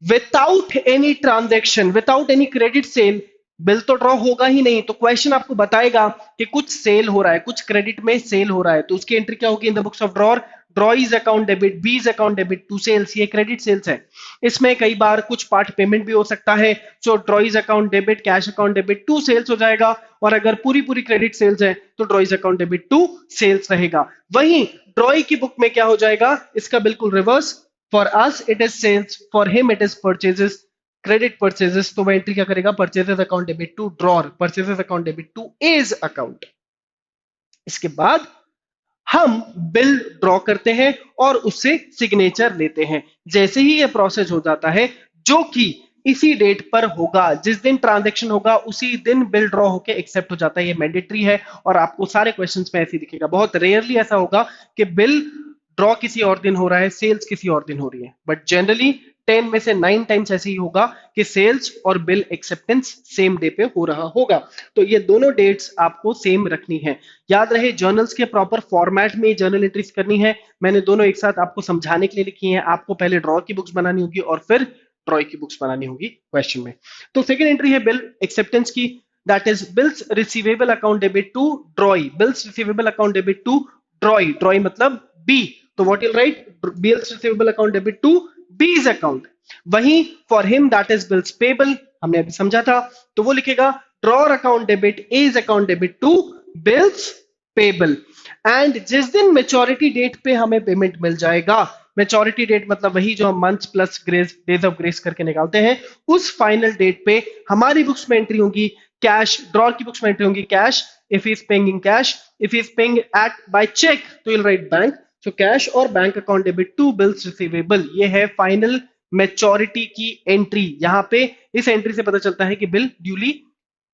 Without any transaction, without any credit sale, bill तो ड्रॉ होगा ही नहीं। तो क्वेश्चन आपको बताएगा कि कुछ सेल हो रहा है, कुछ क्रेडिट में सेल हो रहा है, तो उसकी एंट्री क्या होगी in the books of drawer? Drawee's account debit, B's account debit to sales, ये क्रेडिट सेल्स है। इसमें कई बार कुछ पार्ट पेमेंट भी हो सकता है, so drawee's account debit, cash account debit to sales हो जाएगा। और अगर पूरी पूरी क्रेडिट सेल्स है तो ड्रॉइज अकाउंट डेबिट टू सेल्स रहेगा। वहीं ड्रॉई की बुक में क्या हो जाएगा? इसका बिल्कुल reverse. For us it is sales, for him it is purchases, credit purchases. तो वह एंट्री क्या करेगा? Purchases account debit to drawer, purchases account debit to A's account. इसके बाद हम बिल ड्रॉ करते हैं और उससे सिग्नेचर लेते हैं। जैसे ही ये प्रोसेस हो जाता है, जो कि इसी डेट पर होगा, जिस दिन ट्रांजैक्शन होगा उसी दिन बिल ड्रॉ होके एक्सेप्ट हो जाता है। ये मैंडेटरी है और आपको सारे क्वेश्चंस में ऐसे ही दिखेगा। बहुत रेयरली ऐसा होगा कि बिल ड्रॉ किसी और दिन हो रहा है, सेल्स किसी और दिन हो रही है, बट जनरली 10 में से 9 टाइम्स ऐसे ही होगा कि सेल्स और बिल एक्सेप्टेंस सेम डे पे हो रहा होगा। तो ये दोनों डेट्स आपको सेम रखनी है। याद रहे, जर्नल्स के प्रॉपर फॉर्मेट में जर्नल एंट्रीज करनी है। मैंने दोनों एक साथ आपको समझाने के लिए लिखी है। आपको पहले ड्रॉ की बुक्स बनानी होगी और फिर ड्रॉय की बुक्स बनानी होगी क्वेश्चन में। तो सेकेंड एंट्री है बिल एक्सेप्टेंस की, that is bills receivable account debit to drawee, bills receivable account debit to drawee, drawee मतलब बी। तो what you write? Bills receivable account debit to B's account. वहीं for him that is bills payable, हमने अभी समझा था, तो वो लिखेगा drawer account debit as account debit to bills payable. And जिस दिन मेच्योरिटी डेट पे हमें पेमेंट मिल जाएगा, मेच्योरिटी डेट मतलब वही जो हम months plus grace, days of grace करके निकालते हैं, उस फाइनल डेट पे हमारी बुक्स में एंट्री होगी कैश, ड्रॉर की बुक्स में एंट्री होगी cash, if he is paying in cash, if he is paying at by cheque तो you'll write bank. So cash और bank account debit to bills receivable, ये है फाइनल मेच्योरिटी की एंट्री। यहां पे इस एंट्री से पता चलता है कि बिल ड्यूली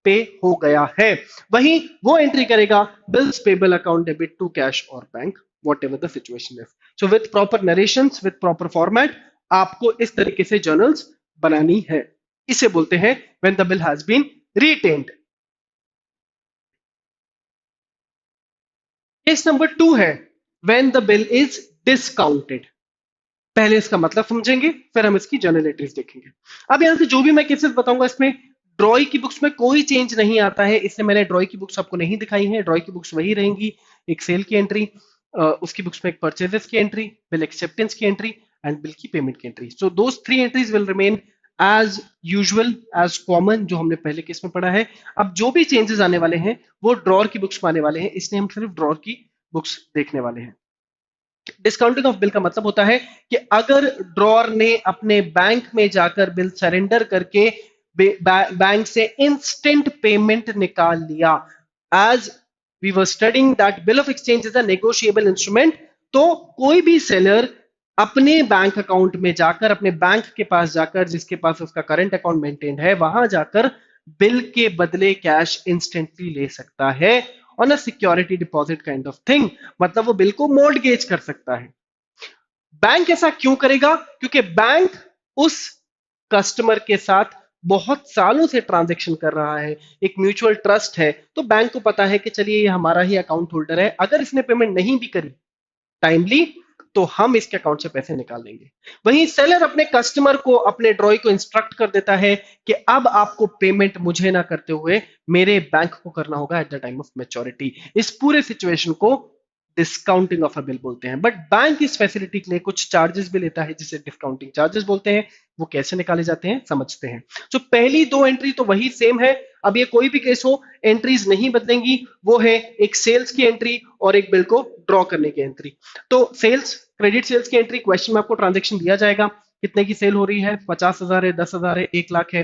पे हो गया है। वहीं वो एंट्री करेगा bills payable account debit to cash और bank, whatever the situation is. So with proper narrations, with proper format, आपको इस तरीके से जर्नल्स बनानी है। इसे बोलते हैं when the bill has been retained. Case number 2 है when the bill is discounted. पहले इसका मतलब समझेंगे, फिर हम इसकी जर्नल एंट्रीज देखेंगे। अब यहां से जो भी मैं केसेस बताऊंगा इसमें ड्रॉई की बुक्स में कोई चेंज नहीं आता है, इसलिए मैंने ड्रॉई की बुक्स आपको नहीं दिखाई है। ड्रॉई की बुक्स वही रहेंगी, एक सेल की एंट्री, उसकी बुक्स में एक परचेजेस की एंट्री, बिल एक्सेप्टेंस की एंट्री एंड बिल की पेमेंट की entry. So those 3 entries will remain as usual, as common, जो हमने पहले केस में पढ़ा है। अब जो भी चेंजेस आने वाले हैं वो ड्रॉर की बुक्स में आने वाले हैं, इसलिए हम सिर्फ ड्रॉर की बुक्स देखने वाले हैं। डिस्काउंटिंग ऑफ बिल का मतलब होता है कि अगर ड्रॉर ने अपने बैंक में जाकर बिल सरेंडर करके बैंक से इंस्टेंट पेमेंट निकाल लिया, as we were studying that bill of exchange is a negotiable instrument, तो कोई भी सेलर अपने बैंक अकाउंट में जाकर, अपने बैंक के पास जाकर, जिसके पास उसका करंट अकाउंट मेंटेन है, वहां जाकर बिल के बदले कैश इंस्टेंटली ले सकता है on a security deposit kind of thing. मतलब वो बिल को मॉर्टगेज कर सकता है। बैंक ऐसा क्यों करेगा? क्योंकि बैंक उस कस्टमर के साथ बहुत सालों से ट्रांजैक्शन कर रहा है, एक म्यूचुअल ट्रस्ट है, तो बैंक को पता है कि चलिए ये हमारा ही अकाउंट होल्डर है, अगर इसने पेमेंट नहीं भी करी टाइमली तो हम इसके अकाउंट से पैसे निकाल लेंगे। वहीं सेलर अपने कस्टमर को, अपने ड्रॉई को इंस्ट्रक्ट कर देता है कि अब आपको पेमेंट मुझे ना करते हुए मेरे बैंक को करना होगा eight the time of maturity. इस पूरे सिचुएशन को डिस्काउंटिंग ऑफ अ बिल बोलते हैं। बट बैंक इस फैसिलिटी के लिए कुछ चार्जेस भी लेता है जिसे डिस्काउंटिंग चार्जेस बोलते हैं। वो कैसे निकाले जाते हैं समझते हैं। तो पहली दो एंट्री तो वही सेम है। अब ये कोई भी केस हो, एंट्रीज नहीं बदलेंगी। वो है एक सेल्स की एंट्री और एक बिल को ड्रॉ करने की एंट्री। तो सेल्स, क्रेडिट सेल्स की एंट्री, क्वेश्चन में आपको ट्रांजेक्शन दिया जाएगा, कितने की सेल हो रही है, 50,000 है, 10,000 है, 1 लाख है।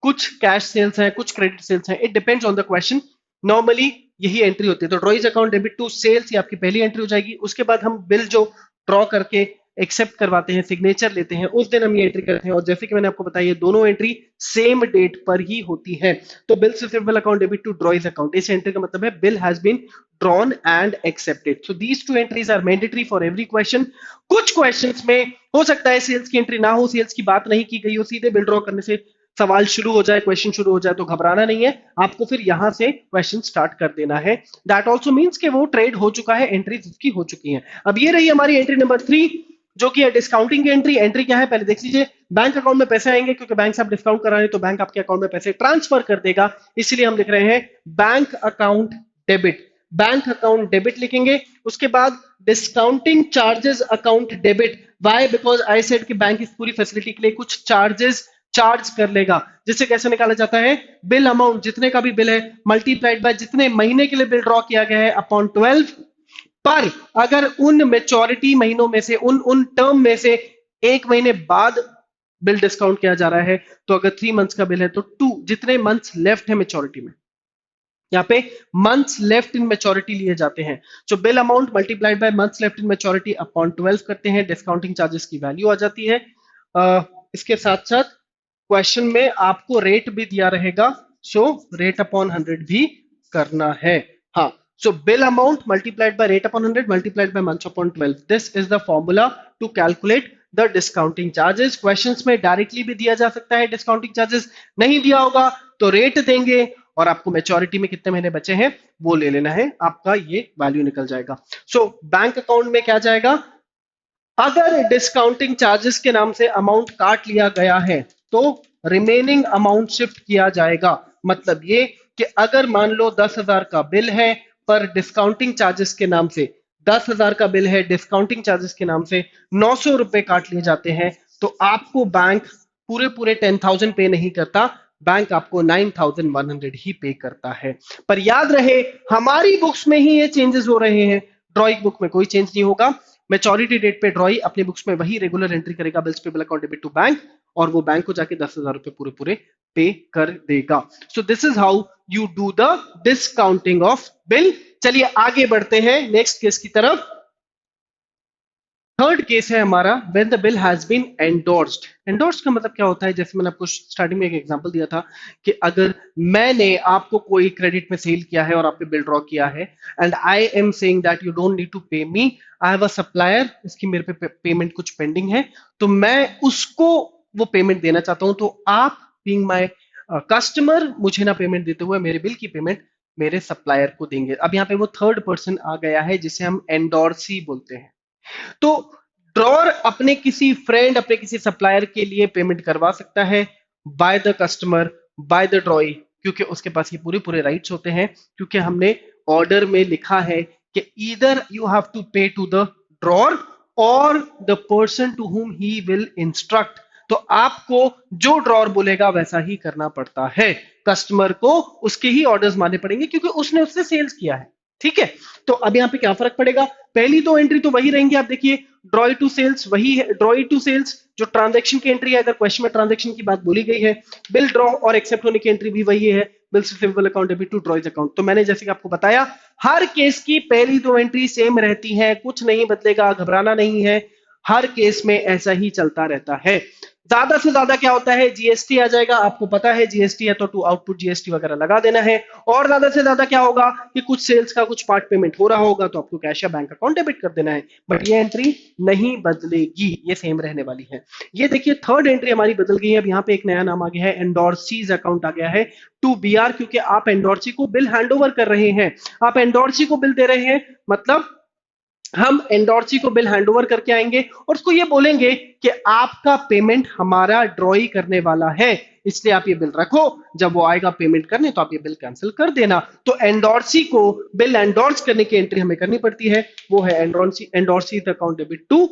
कुछ कैश सेल्स है, कुछ क्रेडिट सेल्स है, it depends on the question. Normally यही एंट्री होती है। तो ड्रॉइज अकाउंट डेबिट टू सेल्स, ये आपकी पहली एंट्री हो जाएगी। उसके बाद हम बिल जो ड्रॉ करके एक्सेप्ट करवाते हैं, सिग्नेचर लेते हैं, उस दिन हम ये एंट्री करते हैं। और जैसे कि मैंने आपको बताया, ये दोनों एंट्री सेम डेट पर ही होती है। तो bills receivable account debit to drawee's account, इस एंट्री का मतलब है bill has been drawn and accepted. So these two entries are mandatory for every question. कुछ क्वेश्चंस में हो सकता है सेल्स की एंट्री ना हो, सेल्स की बात नहीं की गई हो, सीधे बिल ड्रॉ करने से सवाल शुरू हो जाए, क्वेश्चन शुरू हो जाए, तो घबराना नहीं है, आपको फिर यहां से क्वेश्चन स्टार्ट कर देना है। दैट ऑल्सो मीन्स कि वो ट्रेड हो चुका है, एंट्रीज उसकी हो चुकी हैं। अब ये रही हमारी एंट्री नंबर 3, जो कि है डिस्काउंटिंग की एंट्री। एंट्री क्या है पहले देख लीजिए। बैंक अकाउंट में पैसे आएंगे, क्योंकि बैंक से आप डिस्काउंट करा रहे हैं तो बैंक आपके अकाउंट में पैसे ट्रांसफर कर देगा, इसलिए हम लिख रहे हैं bank account debit. Bank account debit लिखेंगे। उसके बाद discounting charges account debit. Why? Because I said कि बैंक इस पूरी फैसिलिटी के लिए कुछ चार्जेस चार्ज कर लेगा। जिससे कैसे निकाला जाता है? बिल अमाउंट, जितने का भी बिल है, मल्टीप्लाइड बाय जितने महीने के लिए बिल ड्रॉ किया गया है अपॉन 12। पर अगर उन मेच्योरिटी महीनों में से, उन टर्म में से एक महीने बाद बिल डिस्काउंट किया जा रहा है, तो अगर 3 मंथ्स का बिल है तो 2, जितने मंथ्स लेफ्ट है मेच्योरिटी में, यहाँ पे मंथ्स लेफ्ट इन मेच्योरिटी लिए जाते हैं। जो bill amount multiplied by months left in maturity upon 12 करते हैं, डिस्काउंटिंग चार्जेस की वैल्यू आ जाती है। इसके साथ साथ क्वेश्चन में आपको रेट भी दिया रहेगा, सो रेट अपॉन 100 भी करना है। हाँ, so bill amount multiplied by rate upon 100 multiplied by months upon 12. This is the formula to calculate the discounting charges. Questions में डायरेक्टली भी दिया जा सकता है डिस्काउंटिंग चार्जेस, नहीं दिया होगा तो रेट देंगे और आपको मेच्योरिटी में कितने महीने बचे हैं वो ले लेना है, आपका ये वैल्यू निकल जाएगा। सो बैंक अकाउंट में क्या जाएगा? अगर डिस्काउंटिंग चार्जेस के नाम से अमाउंट काट लिया गया है तो रिमेनिंग अमाउंट शिफ्ट किया जाएगा। मतलब ये कि अगर मान लो 10,000 का बिल है, पर डिस्काउंटिंग चार्जेस के नाम से 10,000 का बिल है, डिस्काउंटिंग चार्जेस के नाम से 900 रुपए काट लिए जाते हैं, तो आपको बैंक पूरे पूरे 10,000 पे नहीं करता, बैंक आपको 9,100 ही पे करता है। पर याद रहे, हमारी बुक्स में ही ये चेंजेस हो रहे हैं, ड्रॉइंग बुक में कोई चेंज नहीं होगा। मेच्योरिटी डेट पे ड्रॉई अपनी बुक्स में वही रेगुलर एंट्री करेगा, bills payable account debit to bank, और वो बैंक को जाके 10,000 रुपए पूरे पूरे पे कर देगा। सो this is how you do the discounting of bill. चलिए आगे बढ़ते हैं नेक्स्ट केस की तरफ। थर्ड केस है हमारा when the bill has been endorsed. Endorsed का मतलब क्या होता है? जैसे मैंने आपको स्टार्टिंग में एक एग्जांपल दिया था कि अगर मैंने आपको कोई क्रेडिट में सेल किया है और आप पे बिल ड्रॉ किया है, and I am saying that you don't need to pay me, I have a supplier, इसकी मेरे पे पेमेंट कुछ पेंडिंग है, तो मैं उसको वो पेमेंट देना चाहता हूं, तो आप बीइंग माय कस्टमर मुझे ना पेमेंट देते हुए मेरे बिल की पेमेंट मेरे सप्लायर को देंगे। अब यहाँ पे वो थर्ड पर्सन आ गया है जिसे हम एंडोर्सी बोलते हैं। तो ड्रॉर अपने किसी फ्रेंड, अपने किसी सप्लायर के लिए पेमेंट करवा सकता है by the customer, by the ड्रॉई, क्योंकि उसके पास ये पूरे पूरे राइट्स होते हैं, क्योंकि हमने ऑर्डर में लिखा है कि either you have to pay to the drawer और the person to whom he will instruct. तो आपको जो ड्रॉर बोलेगा वैसा ही करना पड़ता है, कस्टमर को उसके ही ऑर्डर्स मानने पड़ेंगे क्योंकि उसने उससे सेल्स किया है। ठीक है, तो अब यहाँ पे क्या फर्क पड़ेगा, पहली दो एंट्री तो वही रहेंगी। आप देखिए ड्रॉई टू सेल्स वही है, ड्रॉई टू सेल्स जो ट्रांजैक्शन की एंट्री है, अगर क्वेश्चन में ट्रांजैक्शन की बात बोली गई है, बिल ड्रॉ और एक्सेप्ट होने की एंट्री भी वही है, bills receivable account debit to drawee's account. तो मैंने जैसे कि आपको बताया हर केस की पहली दो एंट्री सेम रहती है, कुछ नहीं बदलेगा, घबराना नहीं है, हर केस में ऐसा ही चलता रहता है। ज्यादा से ज्यादा क्या होता है, जीएसटी आ जाएगा, आपको पता है जीएसटी है तो टू आउटपुट जीएसटी वगैरह लगा देना है। और ज्यादा से ज्यादा क्या होगा कि कुछ सेल्स का कुछ पार्ट पेमेंट हो रहा होगा तो आपको कैश या बैंक अकाउंट डेबिट कर देना है, बट ये एंट्री नहीं बदलेगी, ये सेम रहने वाली है। ये देखिए थर्ड एंट्री हमारी बदल गई है, अब यहाँ पे एक नया नाम आ गया है, एंडोर्सीज अकाउंट आ गया है टू बीआर, क्योंकि आप एंडोर्सी को बिल हैंडओवर कर रहे हैं, आप एंडोर्सी को बिल दे रहे हैं, मतलब हम एंडोर्सी को बिल हैंडओवर करके आएंगे और उसको ये बोलेंगे कि आपका पेमेंट हमारा ड्रॉई करने वाला है, इसलिए आप ये बिल रखो, जब वो आएगा पेमेंट करने तो आप ये बिल कैंसिल कर देना। तो एंडोर्सी को बिल एंडोर्स करने की एंट्री हमें करनी पड़ती है, वो है endorsee account debit to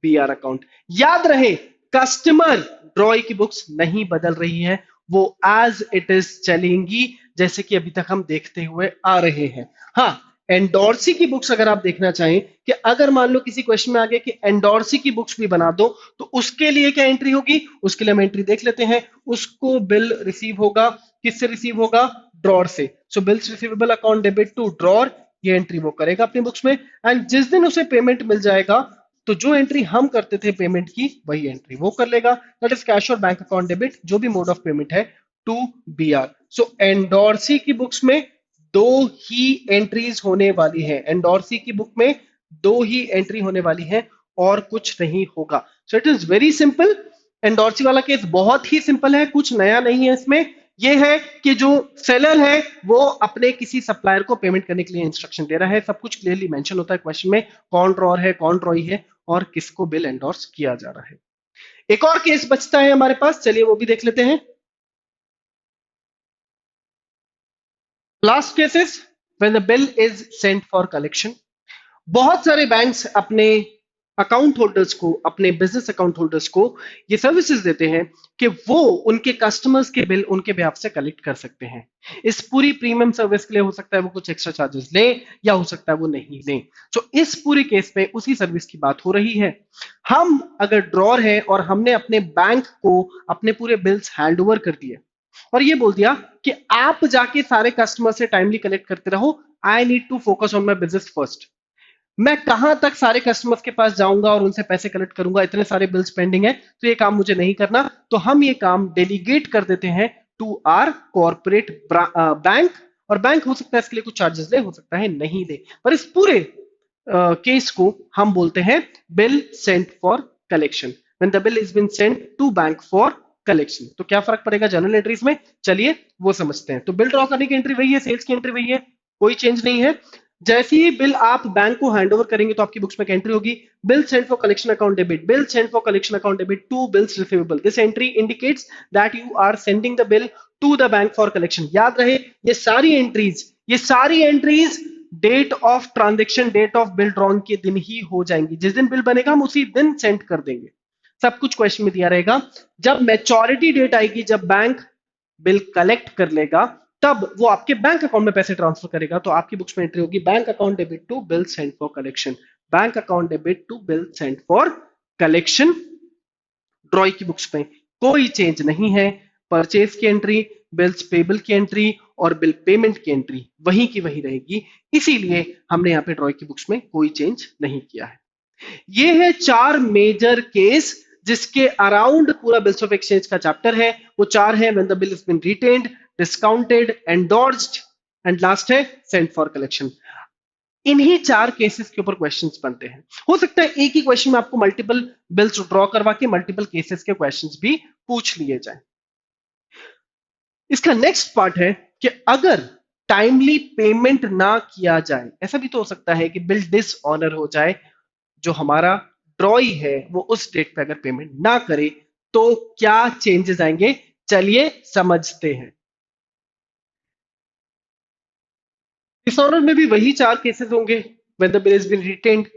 BR account. याद रहे कस्टमर ड्रॉई की बुक्स नहीं बदल रही है, वो एज इट इज चलेंगी जैसे कि अभी तक हम देखते हुए आ रहे हैं। हाँ, एंडोर्सी की बुक्स अगर आप देखना चाहें कि अगर मान लो किसी क्वेश्चन में आ गया कि एंडोर्सी की बुक्स भी बना दो, तो उसके लिए क्या एंट्री होगी, उसके लिए हम एंट्री देख लेते हैं। उसको बिल रिसीव होगा, किससे रिसीव होगा, ड्रॉर से। So bills receivable account debit to drawer, ये एंट्री वो करेगा अपनी बुक्स में, एंड जिस दिन उसे पेमेंट मिल जाएगा तो जो एंट्री हम करते थे पेमेंट की वही एंट्री वो कर लेगा, दैट इज कैश और बैंक अकाउंट डेबिट, जो भी मोड ऑफ पेमेंट है टू बीआर। सो एंडोर्सी की बुक्स में दो ही एंट्रीज होने वाली है, एंडोर्सी की बुक में दो ही एंट्री होने वाली है और कुछ नहीं होगा। So it is very simple, endorsee वाला केस बहुत ही सिंपल है, कुछ नया नहीं है इसमें। ये है कि जो सेलर है वो अपने किसी सप्लायर को पेमेंट करने के लिए इंस्ट्रक्शन दे रहा है, सब कुछ क्लियरली मेंशन होता है क्वेश्चन में, कौन ड्रॉर है कौन ड्रॉई है और किसको बिल एंडोर्स किया जा रहा है। एक और केस बचता है हमारे पास, चलिए वो भी देख लेते हैं। Last case is when the bill is sent for collection. बहुत सारे बैंक्स अपने अकाउंट होल्डर्स को, अपने बिजनेस अकाउंट होल्डर्स को ये सर्विसेज देते हैं कि वो उनके कस्टमर्स के बिल उनके बेhalf से कलेक्ट कर सकते हैं। इस पूरी प्रीमियम सर्विस के लिए हो सकता है वो कुछ एक्स्ट्रा चार्जेस ले या हो सकता है वो नहीं ले। तो इस पूरे केस में उसी सर्विस की बात हो रही है। हम अगर ड्रॉर है और हमने अपने बैंक को अपने पूरे बिल्स हैंड ओवर कर दिए और ये बोल दिया कि आप जाके सारे कस्टमर से टाइमली कलेक्ट करते रहो, I need to focus on my business first. मैं कहां तक सारे कस्टमर्स के पास जाऊंगा और उनसे पैसे कलेक्ट करूंगा, इतने सारे बिल्स पेंडिंग है तो ये काम मुझे नहीं करना, तो हम ये काम डेलीगेट कर देते हैं टू आर कॉर्पोरेट बैंक। और बैंक हो सकता है इसके लिए कुछ चार्जेस दे, हो सकता है नहीं दे, पर इस पूरे केस को हम बोलते हैं bill sent for collection, when the bill is been sent to bank for collection. तो क्या फर्क पड़ेगा जनरल एंट्रीज में, चलिए वो समझते हैं। तो बिल ड्रॉ करने की एंट्री वही है, सेल्स की एंट्री वही है, कोई चेंज नहीं है। जैसे ही बिल आप बैंक को हैंड ओवर करेंगे तो आपकी बुक्स में एंट्री होगी, bill sent for collection account debit, bill sent for collection account debit to bills receivable. This entry indicates that you are sending the bill to the bank for collection. याद रहे ये सारी entries date of transaction, date of bill drawn के दिन ही हो जाएंगी। जिस दिन बिल बनेगा हम उसी दिन सेंड कर देंगे, सब कुछ क्वेश्चन में दिया रहेगा। जब मैच्योरिटी डेट आएगी, जब बैंक बिल कलेक्ट कर लेगा, तब वो आपके बैंक अकाउंट में पैसे ट्रांसफर करेगा, तो आपकी बुक्स में एंट्री होगी bank account debit to bill sent for collection, bank account debit to bill sent for collection. Drawee की बुक्स में कोई चेंज नहीं है, परचेज की एंट्री, बिल्स पेबल की एंट्री और बिल पेमेंट की एंट्री वही की वही रहेगी, इसीलिए हमने यहाँ पे ड्रॉई की बुक्स में कोई चेंज नहीं किया है। ये है चार मेजर केस जिसके अराउंड पूरा बिल्स ऑफ एक्सचेंज का चैप्टर है। वो चार है, when the bill is been retained, discounted, endorsed and last है सेंट फॉर कलेक्शन। इन्हीं चार केसेस के ऊपर क्वेश्चंस बनते हैं। हो सकता है एक ही क्वेश्चन में आपको मल्टीपल बिल्स ड्रॉ करवा के मल्टीपल केसेस के क्वेश्चंस भी पूछ लिए जाए। इसका नेक्स्ट पार्ट है कि अगर टाइमली पेमेंट ना किया जाए, ऐसा भी तो हो सकता है कि बिल डिसऑनर हो जाए, जो हमारा ड्रॉई है वो उस डेट पे अगर पेमेंट ना करे तो क्या चेंजेस आएंगे, चलिए समझते हैं। डिसऑनर में भी वही चार केसेस होंगे, when the bill is been retained,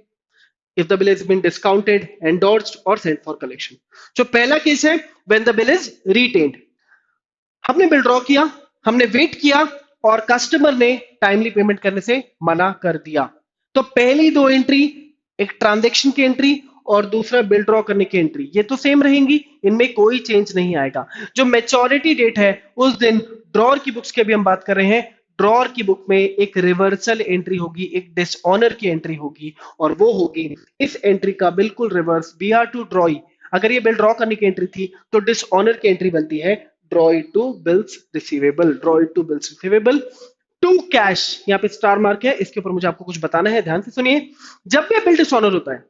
if the bill is been discounted, endorsed और सेंट फॉर कलेक्शन। जो पहला केस है when the bill is retained, हमने बिल ड्रॉ किया, हमने वेट किया और कस्टमर ने टाइमली पेमेंट करने से मना कर दिया। तो पहली दो एंट्री, एक ट्रांजैक्शन की एंट्री और दूसरा बिल ड्रॉ करने की एंट्री, ये तो सेम रहेंगी, इनमें कोई चेंज नहीं आएगा। जो मैच्योरिटी डेट है उस दिन ड्रॉर की बुक्स की भी हम बात कर रहे हैं, ड्रॉर की बुक में एक रिवर्सल एंट्री होगी, एक डिसऑनर की एंट्री होगी, और वो होगी इस एंट्री का बिल्कुल reverse, B R to drawee. अगर ये बिल ड्रॉ करने की एंट्री थी तो डिसऑनर की एंट्री बनती है drawee to bills receivable, drawee to bills receivable to cash. यहाँ पे स्टार मार्क है, इसके ऊपर मुझे आपको कुछ बताना है, ध्यान से सुनिए। जब भी बिल डिसऑनर होता है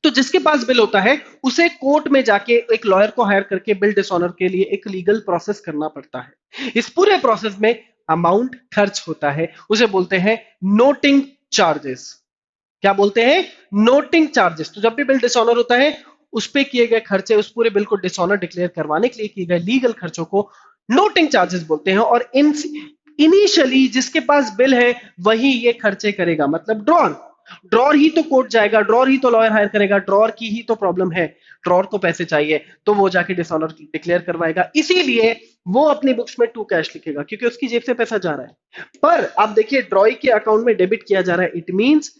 तो जिसके पास बिल होता है उसे कोर्ट में जाके एक लॉयर को हायर करके बिल डिसऑनर के लिए एक लीगल प्रोसेस करना पड़ता है। इस पूरे प्रोसेस में अमाउंट खर्च होता है, उसे बोलते हैं नोटिंग चार्जेस। क्या बोलते हैं? Noting charges. तो जब भी बिल डिसऑनर होता है उस पे किए गए खर्चे, उस पूरे बिल को डिसऑनर डिक्लेयर करवाने के लिए किए गए लीगल खर्चों को नोटिंग चार्जेस बोलते हैं। और इनिशियली जिसके पास बिल है वही ये खर्चे करेगा, मतलब ड्रॉर। ड्रॉर ही तो कोर्ट जाएगा, ड्रॉर ही तो लॉयर हायर करेगा, ड्रॉर की ही तो प्रॉब्लम है, ड्रॉर को पैसे चाहिए तो वो जाके डिसऑनर डिक्लेयर करवाएगा। इसीलिए वो अपनी बुक्स में टू कैश लिखेगा क्योंकि उसकी जेब से पैसा जा रहा है। पर आप देखिए ड्रॉई के अकाउंट में डेबिट किया जा रहा है, इट मींस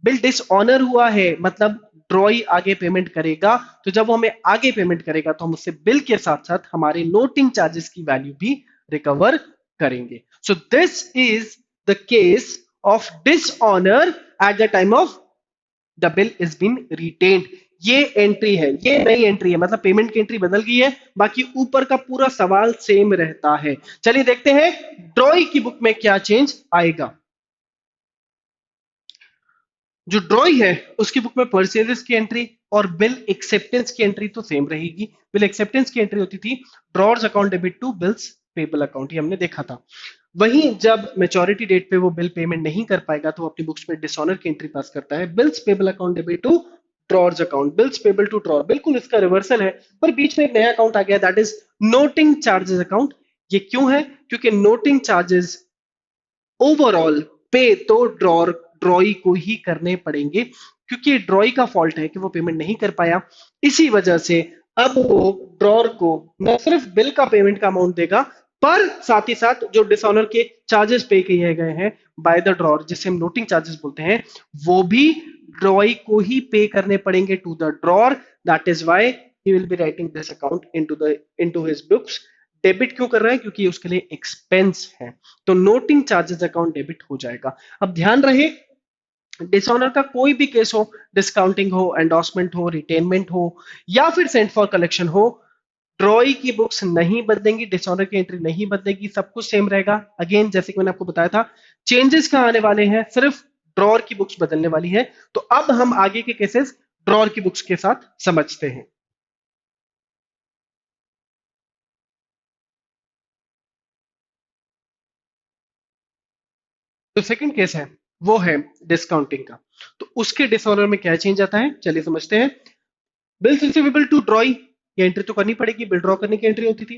बिल डिसऑनर हुआ है, मतलब ड्रॉई आगे पेमेंट करेगा। तो जब वो हमें आगे पेमेंट करेगा तो हम उससे बिल के साथ साथ हमारे नोटिंग चार्जेस की वैल्यू भी रिकवर करेंगे। So this is the case of dishonour at the time of the bill is been retained. ये एंट्री है, ये नई एंट्री है, मतलब पेमेंट की एंट्री बदल गई है, बाकी ऊपर का पूरा सवाल सेम रहता है। चलिए देखते हैं ड्रॉई की बुक में क्या चेंज आएगा। जो ड्रॉई है उसकी बुक में परचेजेस की एंट्री और बिल एक्सेप्टेंस की एंट्री तो सेम रहेगी। बिल एक्सेप्टेंस की एंट्री होती थी drawer's account debit to bills payable account, ये हमने देखा था। वहीं जब मेच्योरिटी डेट पे वो बिल पेमेंट नहीं कर पाएगा तो अपनी बुक्स में डिसऑनर की एंट्री पास करता है, bills payable account debit to drawer's account, bills payable to drawer. बिल्कुल इसका रिवर्सल है, पर बीच में एक नया अकाउंट आ गया, that is noting charges account. ये क्यों है? क्योंकि नोटिंग चार्जेस ओवरऑल पे तो ड्रॉई को ही करने पड़ेंगे, क्योंकि ड्रॉई का फॉल्ट है कि वो पेमेंट नहीं कर पाया। इसी वजह से अब वो ड्रॉर को न सिर्फ बिल का पेमेंट का अमाउंट देगा, पर साथ ही साथ जो डिसऑनर के चार्जेस पे किए गए हैं बाय द ड्रॉर, जिसे हम नोटिंग चार्जेस बोलते हैं, वो भी ड्रॉई को ही पे करने पड़ेंगे to the drawer. That is why he will be writing this account into his books. Debit क्यों कर रहा है? क्योंकि उसके लिए एक्सपेंस है, तो नोटिंग चार्जेस अकाउंट डेबिट हो जाएगा। अब ध्यान रहे डिसऑनर का कोई भी केस हो, डिस्काउंटिंग हो, एंडोर्समेंट हो, रिटेनमेंट हो या फिर सेंट फॉर कलेक्शन हो, ड्रॉई की बुक्स नहीं बदलेंगी, डिसऑनर की एंट्री नहीं बदलेगी, सब कुछ सेम रहेगा। अगेन जैसे कि मैंने आपको बताया था, चेंजेस कहां आने वाले हैं, सिर्फ ड्रॉर की बुक्स बदलने वाली है। तो अब हम आगे के केसेस ड्रॉर की बुक्स के साथ समझते हैं। तो सेकंड केस है वो है डिस्काउंटिंग का। तो उसके डिसऑनर में क्या चेंज आता है, चलिए समझते हैं। बिल्स रिसीवेबल टू ड्रॉई, ये एंट्री तो करनी पड़ेगी, बिल ड्रॉ करने की एंट्री होती थी।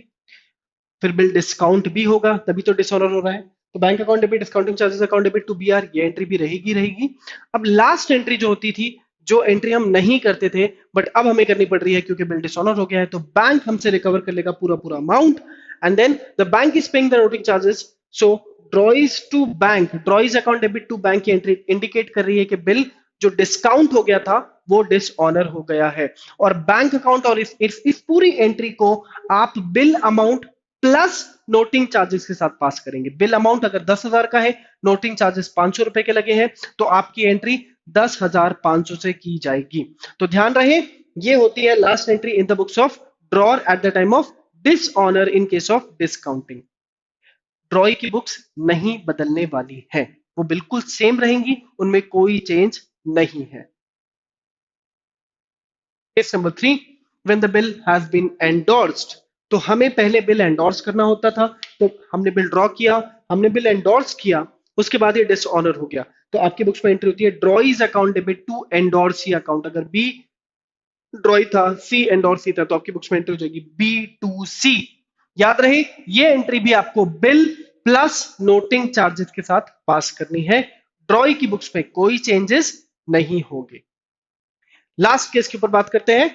फिर बिल डिस्काउंट भी होगा, तभी तो डिसऑनर हो रहा है। तो bank account debit, discounting charges account debit to BR, ये एंट्री भी रहेगी रहेगी। अब लास्ट एंट्री जो होती थी, जो एंट्री हम नहीं करते थे बट अब हमें करनी पड़ रही है क्योंकि बिल डिसऑनर हो गया है, तो बैंक हमसे रिकवर कर लेगा पूरा पूरा amount, and then the bank is paying the noting charges. So drawee's to bank, drawee's account debit to bank की एंट्री इंडिकेट कर रही है कि बिल जो डिस्काउंट हो गया था वो डिसऑनर हो गया है। और बैंक अकाउंट और इस पूरी एंट्री को आप bill amount plus noting charges के साथ पास करेंगे। बिल अमाउंट अगर 10,000 का है, नोटिंग चार्जेस 500 रुपए के लगे हैं, तो आपकी एंट्री 10,500 से की जाएगी। तो ध्यान रहे ये होती है last entry in the books of drawer eight the time of dishonour in case of discounting. ड्रॉई की बुक्स नहीं बदलने वाली है, वो बिल्कुल सेम रहेंगी, उनमें कोई चेंज नहीं है। Case number 3, when the bill has been endorsed. तो हमें पहले बिल एंडोर्स करना होता था, तो हमने बिल ड्रॉ किया, हमने बिल एंडोर्स किया, उसके बाद ये डिसऑनर हो गया, तो आपकी बुक्स में एंट्री होती है drawee's account debit to endorsee account. अगर बी ड्रॉई था, सी एंडोर्सी था, तो आपकी बुक्स में एंट्री हो जाएगी बी टू सी। याद रहे ये एंट्री भी आपको बिल प्लस नोटिंग चार्जेस के साथ पास करनी है। ड्रॉई की बुक्स में कोई चेंजेस नहीं होंगे। लास्ट केस के ऊपर बात करते हैं।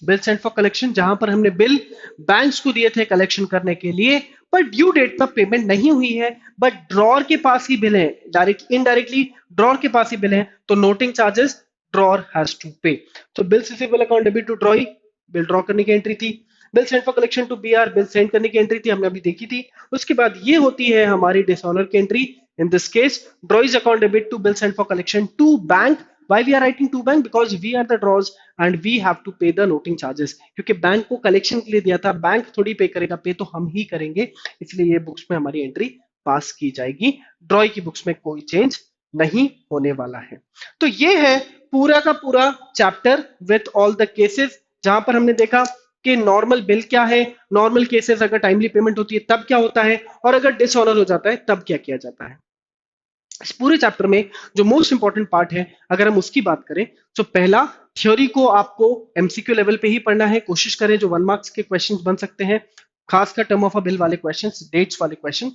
बिल सेंट फॉर कलेक्शन, जहां पर हमने बिल बैंक्स को दिए थे कलेक्शन करने के लिए, पर ड्यू डेट पर पेमेंट नहीं हुई है, बट ड्रॉर के पास ही बिल है, डायरेक्ट इनडायरेक्टली ड्रॉर के पास ही बिल है, तो noting charges drawer has to pay. तो bill receivable account debit to drawee, bill draw करने की एंट्री थी। Bill send for collection to BR, bill send करने की एंट्री थी, हमने अभी देखी थी। उसके बाद ये होती है हमारी डिसऑनर की entry. In this case drawee's account debit to bill send for collection to bank. Why we are writing to bank? Because we are the draws and we have to pay the noting charges. क्योंकि बैंक को कलेक्शन के लिए दिया था, बैंक थोड़ी पे करेगा, पे तो हम ही करेंगे, इसलिए ये बुक्स में हमारी एंट्री पास की जाएगी। ड्रॉय की बुक्स में कोई चेंज नहीं होने वाला है। तो ये है पूरा का पूरा chapter with all the cases, जहां पर हमने देखा कि नॉर्मल बिल क्या है, नॉर्मल केसेस अगर टाइमली पेमेंट होती है तब क्या होता है, और अगर डिसऑनर हो जाता है तब क्या किया जाता है। इस पूरे चैप्टर में जो मोस्ट इंपॉर्टेंट पार्ट है अगर हम उसकी बात करें, तो पहला, थ्योरी को आपको एमसीक्यू लेवल पे ही पढ़ना है। कोशिश करें जो 1 मार्क्स के क्वेश्चंस बन सकते हैं, खासकर टर्म ऑफ अ बिल वाले क्वेश्चंस, डेट्स वाले क्वेश्चन,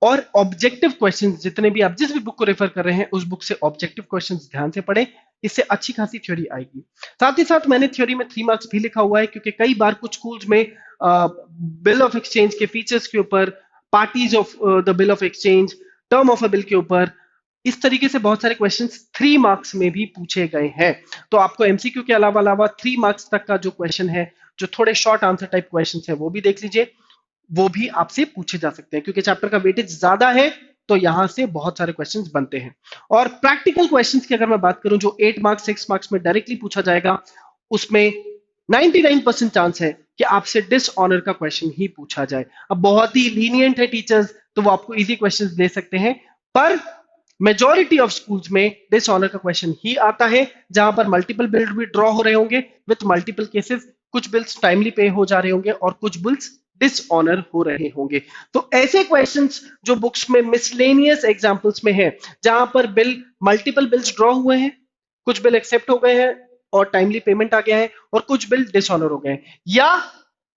और ऑब्जेक्टिव क्वेश्चंस जितने भी आप जिस भी बुक को रेफर कर रहे हैं उस बुक से ऑब्जेक्टिव क्वेश्चंस ध्यान से पढ़ें, इससे अच्छी खासी थ्योरी आएगी। साथ ही साथ मैंने थ्योरी में 3 मार्क्स भी लिखा हुआ है, क्योंकि कई बार कुछ स्कूल्स में बिल ऑफ एक्सचेंज के फीचर्स के ऊपर, parties of the bill of exchange, term of a bill के ऊपर, इस तरीके से बहुत सारे क्वेश्चंस 3 मार्क्स में भी पूछे गए हैं। तो आपको एमसीक्यू के अलावा 3 मार्क्स तक का जो क्वेश्चन है, जो थोड़े शॉर्ट आंसर टाइप क्वेश्चंस है, वो भी देख लीजिए, वो भी आपसे पूछे जा सकते हैं, क्योंकि चैप्टर का वेटेज ज्यादा है तो यहां से बहुत सारे क्वेश्चंस बनते हैं। और प्रैक्टिकल क्वेश्चंस की अगर मैं बात करूं, जो 8 मार्क्स 6 मार्क्स में डायरेक्टली पूछा जाएगा, उसमें 99% चांस है कि आपसे डिसऑनर का क्वेश्चन ही पूछा जाए। अब बहुत ही लीनियंट है टीचर्स, तो वो आपको इजी क्वेश्चंस दे सकते हैं, पर मेजॉरिटी ऑफ स्कूल्स में डिसऑनर का क्वेश्चन ही आता है, जहां पर मल्टीपल बिल भी ड्रॉ हो रहे होंगे विथ मल्टीपल केसेस, कुछ बिल्स टाइमली पे हो जा रहे होंगे और कुछ बिल्स डिसऑनर हो रहे होंगे। तो ऐसे क्वेश्चंस जो बुक्स में मिसलेनियस एग्जांपल्स में है, जहां पर बिल मल्टीपल बिल्स ड्रॉ हुए हैं, कुछ बिल एक्सेप्ट हो गए हैं और टाइमली पेमेंट आ गया है, और कुछ बिल डिसऑनर हो गए हैं, या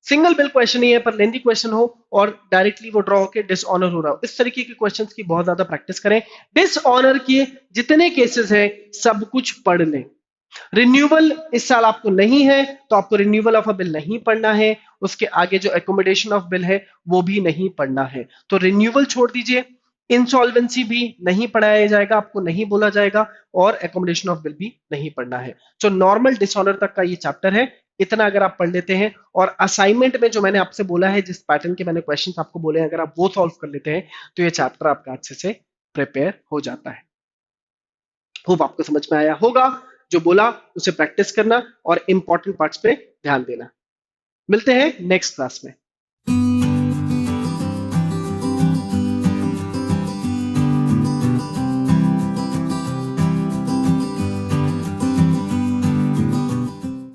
सिंगल बिल क्वेश्चन ही है पर लेंदी क्वेश्चन हो और डायरेक्टली वो ड्रॉ होकर डिसऑनर हो रहा हो, इस तरीके के क्वेश्चंस की बहुत ज्यादा प्रैक्टिस करें। डिसऑनर के जितने केसेस हैं सब कुछ पढ़ लें। रिन्यूअल इस साल आपको नहीं है तो आपको रिन्यूअल ऑफ अ बिल नहीं पढ़ना है, उसके आगे जो एकोमोडेशन ऑफ बिल है वो भी नहीं पढ़ना है। तो रिन्यूअल छोड़ दीजिए, इंसॉल्वेंसी भी नहीं पढ़ाया जाएगा, आपको नहीं बोला जाएगा, और एकोमोडेशन ऑफ बिल भी नहीं पढ़ना है। तो नॉर्मल डिसऑनर तक का ये चैप्टर है, इतना अगर आप पढ़ लेते हैं, और असाइनमेंट में जो मैंने आपसे बोला है, जिस पैटर्न के मैंने क्वेश्चंस आपको बोले हैं, अगर आप वो सॉल्व कर लेते हैं तो ये चैप्टर आपका अच्छे से प्रिपेयर हो जाता है। होप आपको समझ में आया होगा। जो बोला उसे प्रैक्टिस करना और इंपॉर्टेंट पार्ट्स पे ध्यान देना। मिलते हैं नेक्स्ट क्लास में।